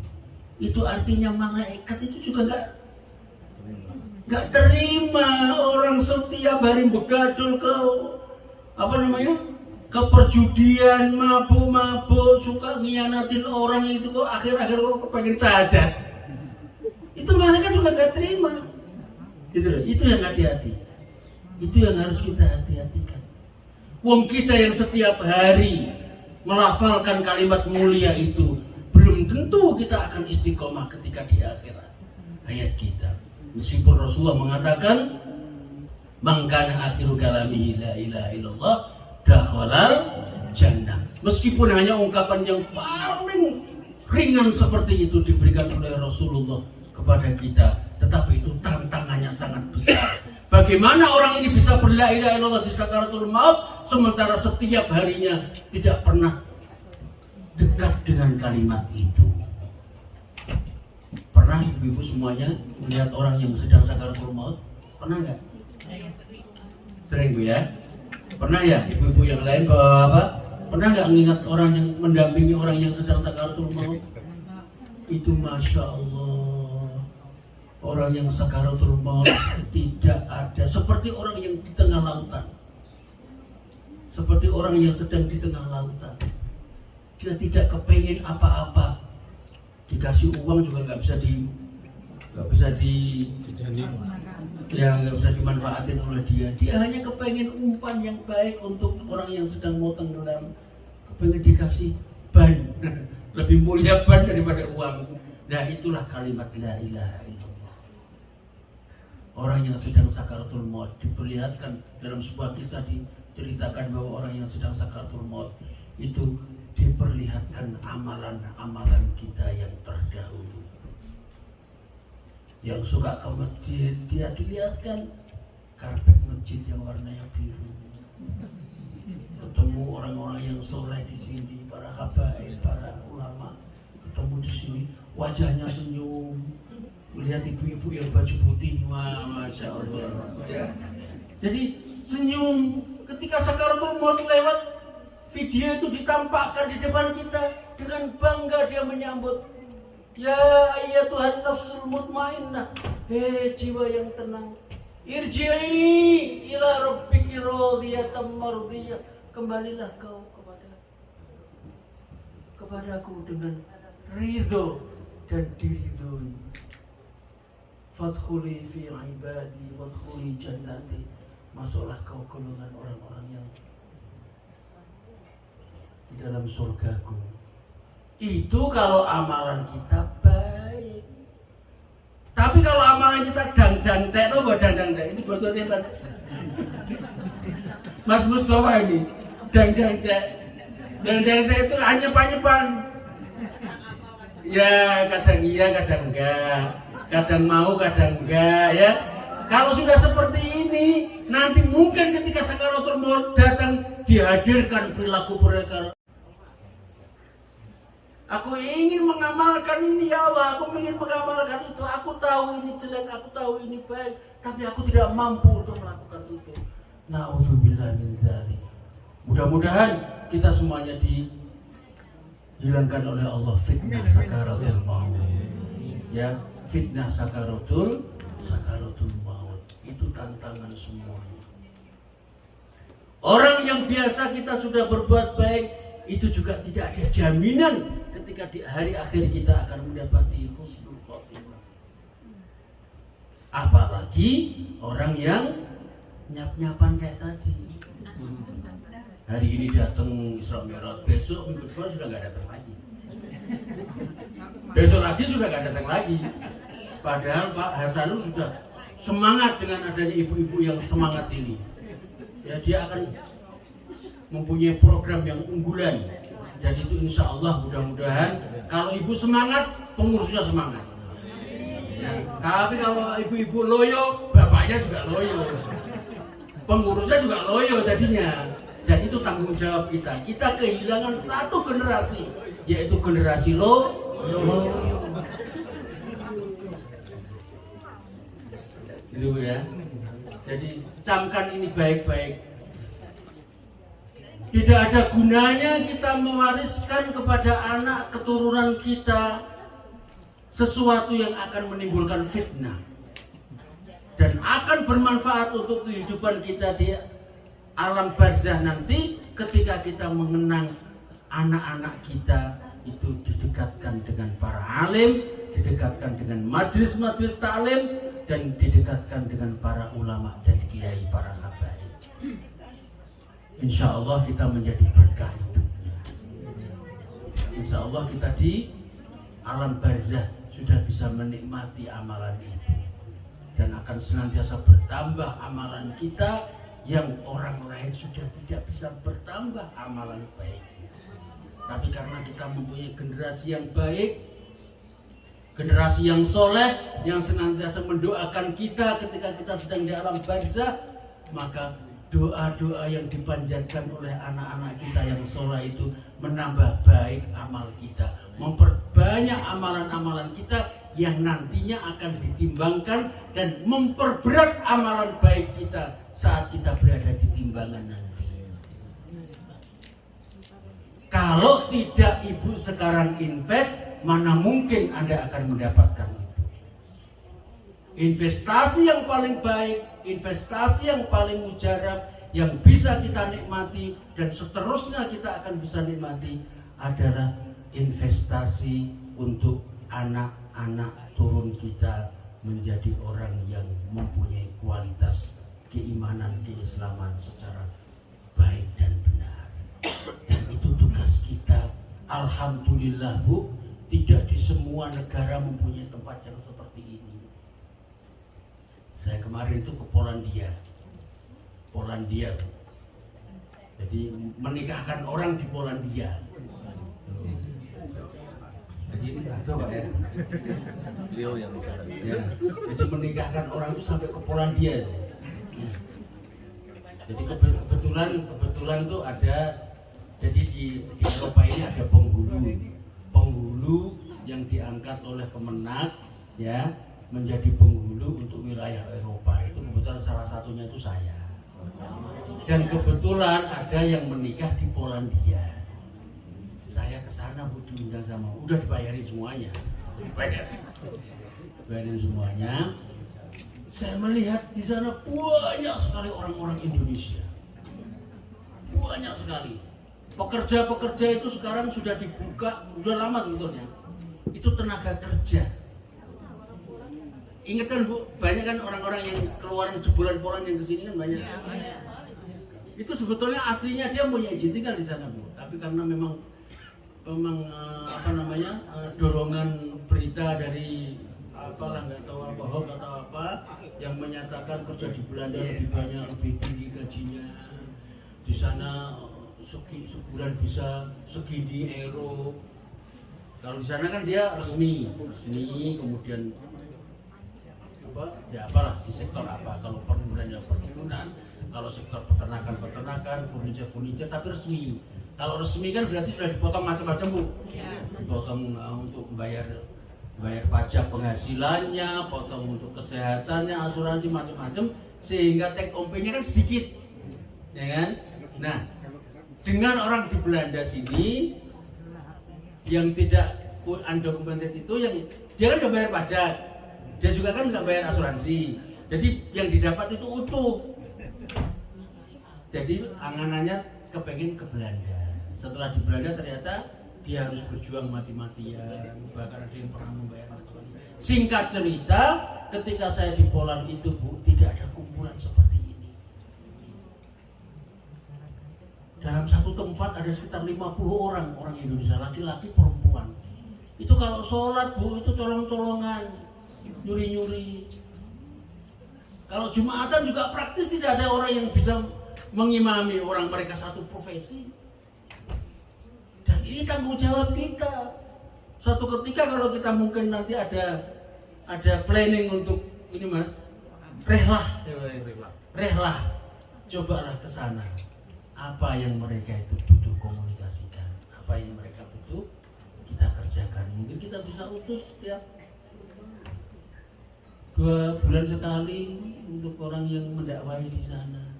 Itu artinya malaikat itu juga nggak terima orang setiap hari begadul ke ke perjudian, mabuk-mabuk, suka ngianatin orang itu kok akhir-akhir kok kepengen sadar. Itu malaikat juga nggak terima. Gitu loh. Itu yang hati-hati. Itu yang harus kita hati-hatikan. Wong kita yang setiap hari melafalkan kalimat mulia itu, belum tentu kita akan istiqomah ketika di akhirat. Ayat kita. Meskipun Rasulullah mengatakan, "Man kana akhiru kalamihi la ilaha illallah dakhalal jannah." Meskipun hanya ungkapan yang paling ringan seperti itu diberikan oleh Rasulullah kepada kita, tetapi itu tantangannya sangat besar. Bagaimana orang ini bisa berla ilaha illallah di sakaratul maut sementara setiap harinya tidak pernah dekat dengan kalimat itu? Pernah ibu-ibu semuanya melihat orang yang sedang sakaratul maut? Pernah nggak? Sering, Bu ya? Pernah ya ibu-ibu yang lain, bapak-bapak? Pernah nggak mengingat orang yang mendampingi orang yang sedang sakaratul maut? Itu Masya Allah, orang yang sakaratul maut tidak ada, seperti orang yang di tengah lautan, seperti orang yang sedang di tengah lautan. Dia tidak kepengen apa-apa, dikasih uang juga nggak bisa dimanfaatin oleh dia. Dia hanya kepengen umpan yang baik untuk orang yang sedang mau tenggelam, kepengen dikasih ban, lebih mulia ban daripada uang. Nah, itulah kalimat la ilaha illallah. Orang yang sedang sakaratul maut diperlihatkan dalam sebuah kisah, diceritakan bahwa orang yang sedang sakaratul maut itu diperlihatkan amalan-amalan kita yang terdahulu. Yang suka ke masjid, dia dilihatkan karpet masjid yang warnanya biru. Ketemu orang-orang yang soleh di sini, para habaib, para ulama, ketemu di sini, wajahnya senyum. Melihat ibu-ibu yang baju putih, Masya Allah. Ya. Jadi senyum. Ketika sakaratul maut lewat, video itu ditampakkan di depan kita, dengan bangga dia menyambut. Ya ayyatuhan nafsul mutmainnah, hei jiwa yang tenang, irji'i ila rabbiki radiyatan mardiyah, kembalilah kau kepadaku dengan ridho dan diridhoi. Fadkhuli fi ibadi wadkhuli jannati, masuklah kau golongan orang-orang yang di dalam surgaku. Itu kalau amalan kita baik. Tapi kalau amalan kita dang-dang ini bocornya Mas Mustafa ini dang-dang itu anyep-anyepan. Ya kadang iya, kadang enggak, kadang mau, kadang enggak ya. Kalau sudah seperti ini, nanti mungkin ketika sakaratul maut datang dihadirkan perilaku mereka. Aku ingin mengamalkan ini ya Allah, aku ingin mengamalkan itu. Aku tahu ini jelek, aku tahu ini baik, tapi aku tidak mampu untuk melakukan itu. Na'udzubillah min dzalik. Mudah-mudahan kita semuanya dihilangkan oleh Allah fitnah sakaratul maut. Ya, fitnah sakaratul maut. Itu tantangan semuanya. Orang yang biasa kita sudah berbuat baik, itu juga tidak ada jaminan ketika di hari akhir kita akan mendapati husnul khotimah. Apalagi orang yang nyap-nyapan kayak tadi. Hari ini datang Isra Mi'raj, besok minggu depan sudah nggak datang lagi. Besok lagi sudah nggak datang lagi. Padahal Pak Hasanul sudah semangat dengan adanya ibu-ibu yang semangat ini. Ya, dia akan mempunyai program yang unggulan. Dan itu insya Allah mudah-mudahan kalau ibu semangat, pengurusnya semangat. Ya, tapi kalau ibu-ibu loyo, bapaknya juga loyo. Pengurusnya juga loyo jadinya. Dan itu tanggung jawab kita. Kita kehilangan satu generasi, yaitu generasi loyo. Gitu ya. Jadi camkan ini baik-baik. Tidak ada gunanya kita mewariskan kepada anak keturunan kita sesuatu yang akan menimbulkan fitnah dan akan bermanfaat untuk kehidupan kita di alam barzah nanti ketika kita mengenang anak-anak kita itu didekatkan dengan para alim, didekatkan dengan majelis-majelis taklim, dan didekatkan dengan para ulama dan kiai, para habaib. Insya Allah kita menjadi berkah hidupnya. Insya Allah kita di alam barzah sudah bisa menikmati amalan itu, dan akan senantiasa bertambah amalan kita yang orang lain sudah tidak bisa bertambah amalan baiknya. Tapi karena kita mempunyai generasi yang baik, generasi yang soleh, yang senantiasa mendoakan kita ketika kita sedang di alam barzah, maka doa-doa yang dipanjatkan oleh anak-anak kita yang soleh itu menambah baik amal kita, memperbanyak amalan-amalan kita yang nantinya akan ditimbangkan dan memperberat amalan baik kita saat kita berada di timbangan nanti. Kalau tidak ibu sekarang invest, mana mungkin Anda akan mendapatkan itu. Investasi yang paling baik, investasi yang paling mujarab, yang bisa kita nikmati dan seterusnya kita akan bisa nikmati adalah investasi untuk anak-anak turun kita menjadi orang yang mempunyai kualitas keimanan, keislaman secara baik dan benar. Dan itu tugas kita. Alhamdulillah Bu, tidak di semua negara mempunyai tempat yang seperti ini. Saya kemarin itu ke Polandia, Bu. Jadi menikahkan orang di Polandia. Jadi itu Pak ya. Beliau yang ya. Jadi menikahkan orang itu sampai ke Polandia. Jadi kebetulan tuh ada, jadi di Eropa ini ada penghulu yang diangkat oleh Kemenak ya, menjadi penghulu untuk wilayah Eropa. Itu kebetulan salah satunya itu saya. Dan kebetulan ada yang menikah di Polandia. Saya ke sana Bu, diundang sama, udah dibayarin semuanya. Dibayarin semuanya. Saya melihat di sana banyak sekali orang-orang Indonesia. Banyak sekali. Pekerja-pekerja itu sekarang sudah dibuka, sudah lama sebetulnya. Itu tenaga kerja. Ingat kan Bu, banyak kan orang-orang yang keluaran jebolan Poland yang kesini kan banyak. Itu sebetulnya aslinya dia punya izin tinggal di sana Bu. Tapi karena memang dorongan berita dari apalah nggak tahu apa hoax atau apa yang menyatakan kerja di Belanda lebih banyak, lebih tinggi gajinya. Di sana sebulan bisa segini euro. Kalau di sana kan dia resmi kemudian ya apalah di sektor apa, kalau perkebunan ya perkebunan, kalau sektor peternakan, furniture tapi resmi. Kalau resmi kan berarti sudah dipotong macam-macam Bu, dipotong untuk bayar pajak penghasilannya, potong untuk kesehatannya, asuransi macam-macam, sehingga take home pay-nya kan sedikit. ya kan? Nah, dengan orang di Belanda sini yang tidak undocumented itu, yang dia kan udah bayar pajak, dia juga kan nggak bayar asuransi, jadi yang didapat itu utuh. Jadi anganannya kepengen ke Belanda. Setelah di Belanda ternyata dia harus berjuang mati-matian, bahkan ada yang pernah membayar asuransi. Singkat cerita, ketika saya di Poland itu, Bu, tidak ada kumpulan seperti ini. Dalam satu tempat ada sekitar 50 orang Indonesia, laki-laki perempuan. Itu kalau sholat, Bu, itu colong-colongan, nyuri-nyuri. Kalau Jumatan juga praktis tidak ada orang yang bisa mengimami, orang mereka satu profesi. Dan ini tanggung jawab kita. Suatu ketika kalau kita mungkin nanti ada planning untuk ini, Mas, rehlah, cobalah ke sana. Apa yang mereka itu butuh komunikasikan, apa yang mereka butuh kita kerjakan. Mungkin kita bisa utus setiap 2 bulan sekali untuk orang yang mendakwai di sana.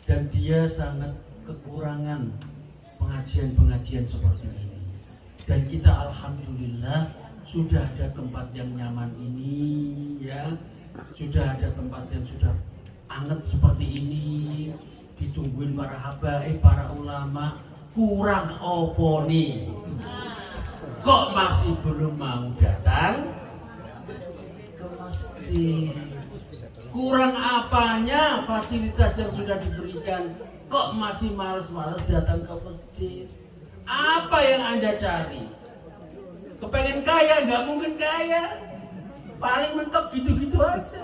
Dan dia sangat kekurangan pengajian-pengajian seperti ini. Dan kita alhamdulillah sudah ada tempat yang nyaman ini, ya, sudah ada tempat yang sudah anget seperti ini, ditungguin para habaib, para ulama. Kurang opo nih? Kok masih belum mau datang ke masjid? Kurang apanya fasilitas yang sudah diberikan? Kok masih malas-malas datang ke masjid? Apa yang Anda cari? Kepengen kaya? Nggak mungkin kaya. Paling mentok gitu-gitu aja.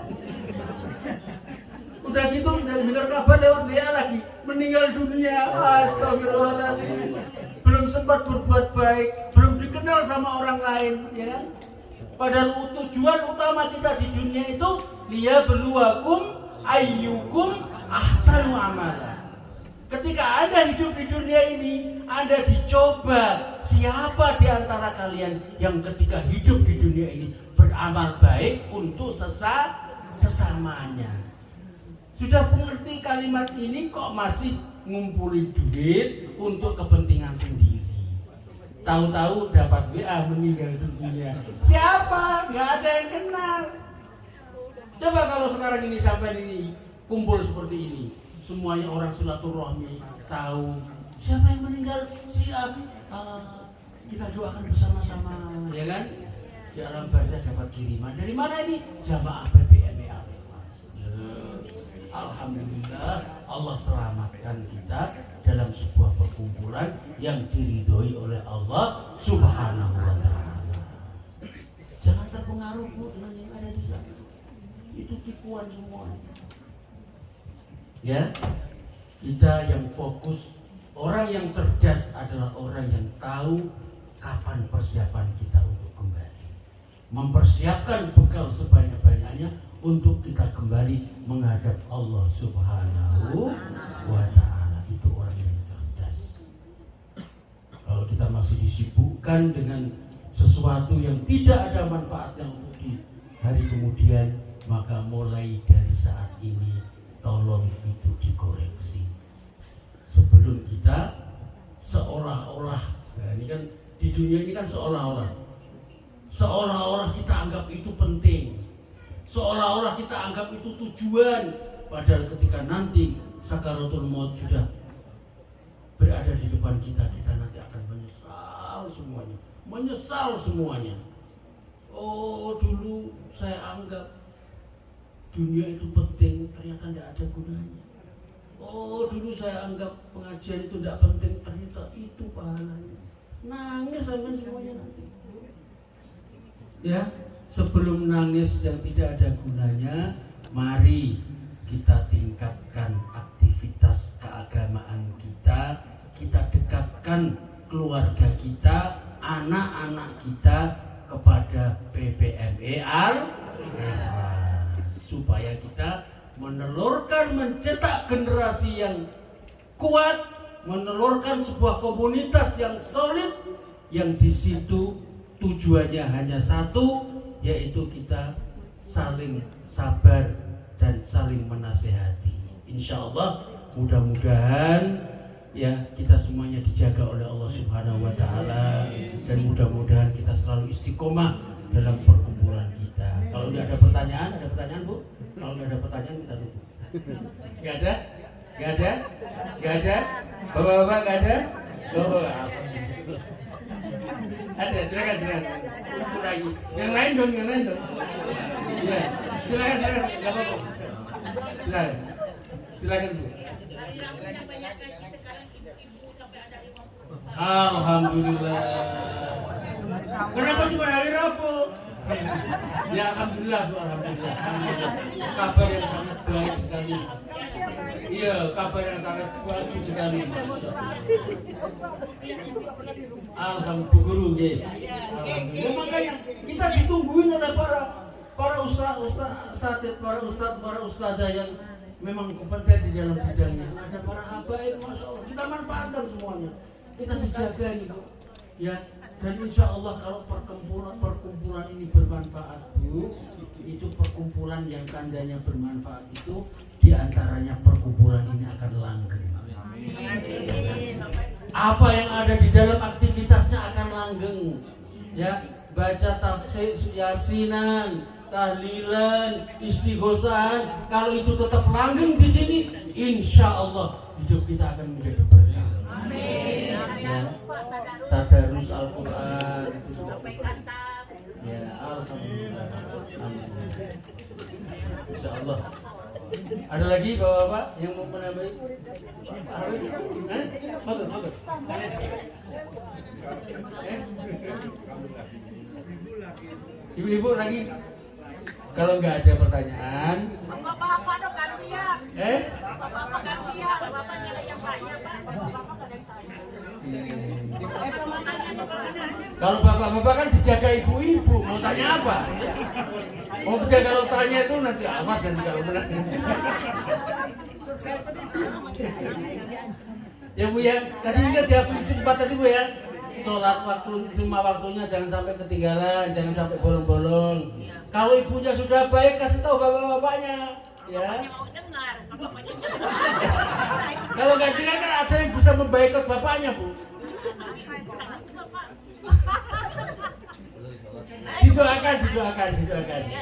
Udah gitu, dengar kabar lewat WA lagi, meninggal dunia. Astagfirullahaladzim. Belum sempat berbuat baik, belum dikenal sama orang lain, ya kan? Padahal tujuan utama kita di dunia itu liyabluwakum ayyukum ahsanu amala. Ketika Anda hidup di dunia ini, Anda dicoba siapa di antara kalian yang ketika hidup di dunia ini beramal baik untuk sesamanya. Sudah mengerti kalimat ini kok masih ngumpulin duit untuk kepentingan sendiri. Tahu-tahu dapat WA meninggal dunia. Siapa? Nggak ada yang kenal. Coba kalau sekarang ini sampai ini kumpul seperti ini, semuanya orang silaturahmi tahu siapa yang meninggal, siap, kita doakan bersama-sama, ya kan? Di alam barzah dapat kiriman dari mana ini? Jamaah PPME Mas. Ya. Alhamdulillah Allah selamatkan kita dalam sebuah perkumpulan yang diridhoi oleh Allah Subhanahu wa Ta'ala. Jangan terpengaruh, Bu, dengan yang ada di sana. Itu tipuan semua. Ya, kita yang fokus, orang yang cerdas adalah orang yang tahu kapan persiapan kita untuk kembali, mempersiapkan bekal sebanyak-banyaknya untuk kita kembali menghadap Allah Subhanahu wa Ta'ala. Itu orang yang cerdas. Kalau kita masih disibukkan dengan sesuatu yang tidak ada manfaatnya untuk di hari kemudian, maka mulai dari saat ini tolong itu dikoreksi. Sebelum kita seolah-olah, nah ini kan di dunia ini kan seolah-olah kita anggap itu penting, seolah-olah kita anggap itu tujuan. Padahal ketika nanti sakaratul maut sudah berada di depan kita, kita nanti akan menyesal semuanya. Oh, dulu saya anggap dunia itu penting, ternyata tidak ada gunanya. Oh, dulu saya anggap pengajian itu tidak penting, ternyata itu pahalanya. Nangis sama semuanya nanti. Ya, sebelum nangis yang tidak ada gunanya, mari kita tingkatkan aktivitas keagamaan kita, kita dekatkan keluarga kita, anak-anak kita kepada PPME supaya kita mencetak generasi yang kuat, menelurkan sebuah komunitas yang solid, yang di situ tujuannya hanya satu, yaitu kita saling sabar dan saling menasehati. Insya Allah mudah-mudahan ya kita semuanya dijaga oleh Allah Subhanahu wa taala, dan mudah-mudahan kita selalu istiqomah dalam perkumpulan kita. Kalau udah ada pertanyaan Bu? Kalau nggak ada pertanyaan kita tutup. Nggak ada? Bapak-bapak nggak ada? Oh, ada, silakan. Tunggu lagi. Yang lain dong. Ya, silakan. Nggak apa-apa. Silakan Bu. Alhamdulillah. Kenapa cuma hari Rabu? Ya alhamdulillah Bu, alhamdulillah. Kabar yang sangat baik sekali. Iya, kabar yang sangat bagus sekali. Alhamdulillah guru, ya. Alhamdulillah. Makanya kita ditungguin oleh para ustadzah yang memang kompeten di dalam bidangnya. Ada para habaib, masya Allah. Kita manfaatkan semuanya. Kita dijaga itu, ya. Dan insya Allah kalau perkumpulan ini bermanfaat Bu, itu perkumpulan yang tandanya bermanfaat itu diantaranya perkumpulan ini akan langgeng. Apa yang ada di dalam aktivitasnya akan langgeng, ya. Baca tafsir, yasinan, tahlilan, istighosahan, kalau itu tetap langgeng di sini, insya Allah hidup kita akan menjadi berkah. Amin. Ya. Tadarus Al-Quran itu sudah ya, alhamdulillah. Insya Allah. Ada lagi bapak-bapak yang mau menambahi? Bagus. Ibu-ibu lagi? Kalau nggak ada pertanyaan, Bapak-bapak dong gantian. Bapak-bapak gantian, bapaknya yang banyak, Pak. Bapak-bapak ada yang tanya. Kalau bapak-bapak kan dijaga ibu-ibu, mau tanya apa? Oh sudah, kalau tanya itu nanti awas nanti kalau benar. Ya Bu ya, tadi ingat ya prinsip 4 tadi Bu ya. Sholat lima waktunya jangan sampai ketinggalan, jangan sampai bolong-bolong. Kalau ibunya sudah baik, kasih tahu bapak-bapaknya. Ya. Mau dengar, bapaknya Kalau nggak dengar kan ada yang bisa membaikot bapaknya Bu. Didoakan. Ya,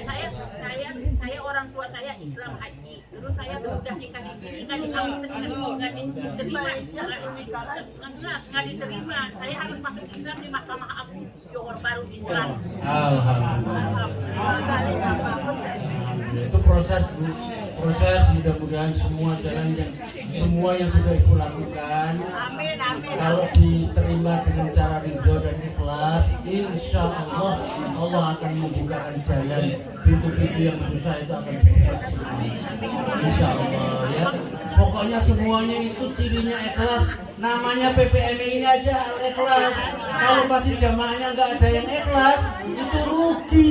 saya orang tua saya Islam haji. Dulu saya sudah nikah di sini, nggak diterima diterima. Saya harus masuk Islam di Mahkamah Agung Johor Baru Islam. Alhamdulillah. Itu proses mudah-mudahan semua jalan yang sudah Ibu lakukan. Amin. Kalau diterima dengan cara ridho dan ikhlas, insya Allah Allah akan membukakan jalan. Pintu-pintu yang susah itu akan dibuka semua. Insya Allah ya. Pokoknya semuanya itu cirinya ikhlas. Namanya PPMI ini aja ikhlas. Kalau pasti jamaahnya nggak ada yang ikhlas, itu rugi.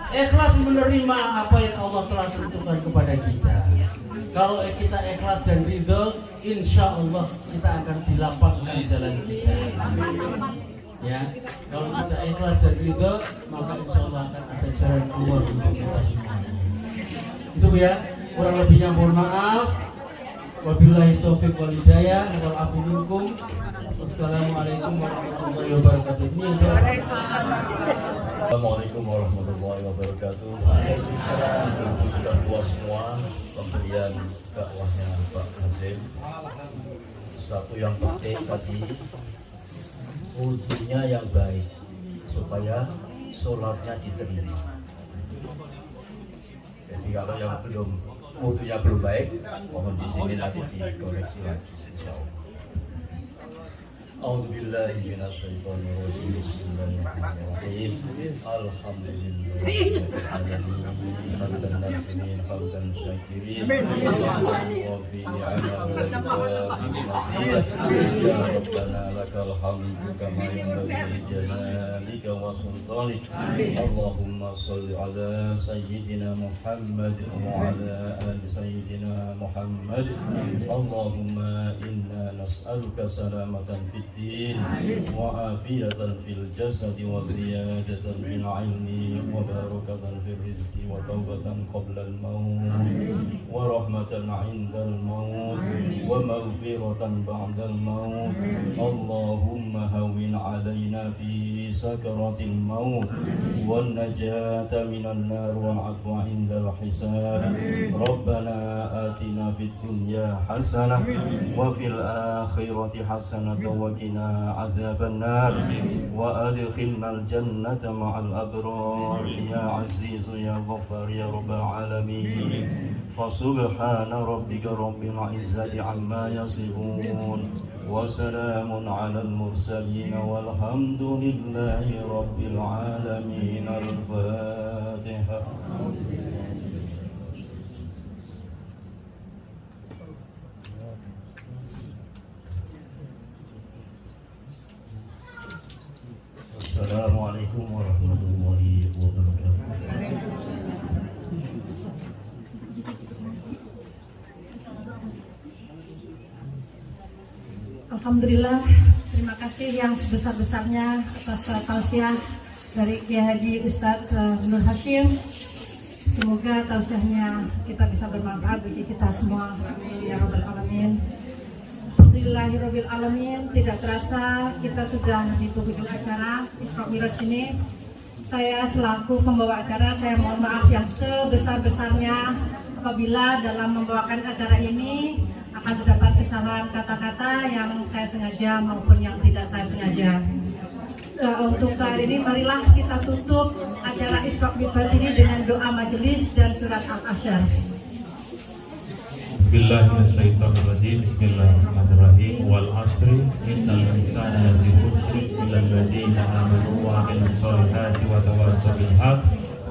Ikhlas menerima apa yang Allah telah tentukan kepada kita. Kalau kita ikhlas dan ridho, insya Allah kita akan dilapangkan jalan kita. Ya, kalau kita ikhlas dan ridho, maka insya Allah akan ada jalan keluar untuk kita semua. Itu ya, kurang lebihnya mohon maaf. Wabillahi taufiq wal hidayah. Wal afu minkum. Wassalamualaikum warahmatullahi wabarakatuh. Assalamualaikum warahmatullahi wabarakatuh. Sudah puas semua pemberian dakwahnya Pak Hazim. Satu yang penting tadi, wudunya yang baik supaya sholatnya diterima. Jadi kalau yang wudunya belum baik, mohon di sini nanti dikoreksi lagi, insyaallah. أعوذ بالله من الشيطان الرجيم بسم الله الرحمن الرحيم الحمد لله حمدا نافعين حمدا شاكرين وفي نعمه يا ربنا لك الحمد كما ينبغي لجلالك وسلطانك اللهم صل على سيدنا محمد وعلى آل سيدنا محمد اللهم إنا نسألك سلامة في الدين وعافية في الجسد وزيادة في في العلم وبركة في الرزق وتوبة قبل الموت ورحمة عند الموت ومغفرة بعد الموت. اللهم هون علينا في سكرة الموت والنجاة من النار والعفو عند الحساب. ربنا آتنا في الدنيا حسنة وفي الآخرة حسنة وقنا عذاب النار وأدخلنا الجنة مع الأبرار يا عزيز يا غفار يا رب العالمين. فسبحان ربك رب العزة عما يصفون وسلام على المرسلين والحمد لله رب العالمين. الفاتحة. Assalamualaikum warahmatullahi wabarakatuh. Alhamdulillah, terima kasih yang sebesar-besarnya atas tausiah dari Kiai Haji Ustadz Nur Hashim. Semoga tausiahnya kita bisa bermanfaat bagi kita semua. Amin ya rabbal alamin. Alhamdulillahirabbil alamin. Tidak terasa kita sudah di penghujung acara Isra Mi'raj ini. Saya selaku pembawa acara, saya mohon maaf yang sebesar-besarnya apabila dalam membawakan acara ini akan terdapat kesalahan kata-kata yang saya sengaja maupun yang tidak saya sengaja. Untuk hari ini marilah kita tutup acara Isra Mi'raj ini dengan doa majelis dan surat Al-Asyr. Bismillahirrahmanirrahim. Bismillahirrahmanirrahim. Wal asri innal insana lafi khusr illa alladziina aamanu wa 'amilus shalihati wa tawassaw bil haqq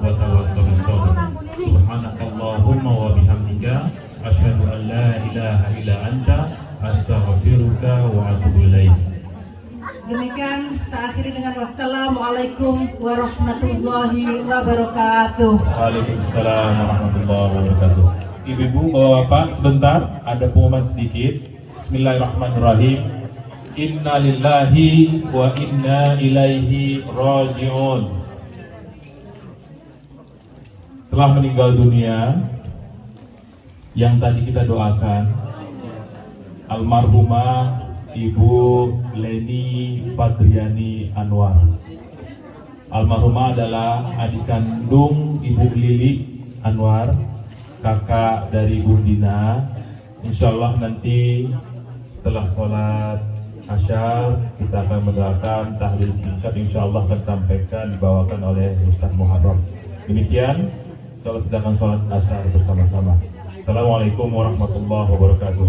wa tawassaw bis sabr. Subhanakallahumma wa bihamdika asyhadu an la ilaha illa anta astaghfiruka wa atubu ilaik. Demikian saya akhiri dengan wassalamualaikum warahmatullahi wabarakatuh. Waalaikumsalam warahmatullahi wabarakatuh. Ibu-ibu, bapak-bapak, sebentar ada pengumuman sedikit. Bismillahirrahmanirrahim. Inna lillahi wa inna ilaihi raji'un. Telah meninggal dunia yang tadi kita doakan, almarhumah Ibu Leni Padriani Anwar. Almarhumah adalah adik kandung Ibu Lili Anwar, kakak dari Bu Dina. Insyaallah nanti setelah sholat asyar kita akan mendoakan tahlil singkat, insyaallah akan sampaikan dibawakan oleh Ustaz Muharram. Demikian, insyaallah kita akan sholat asyar bersama-sama. Assalamualaikum warahmatullahi wabarakatuh.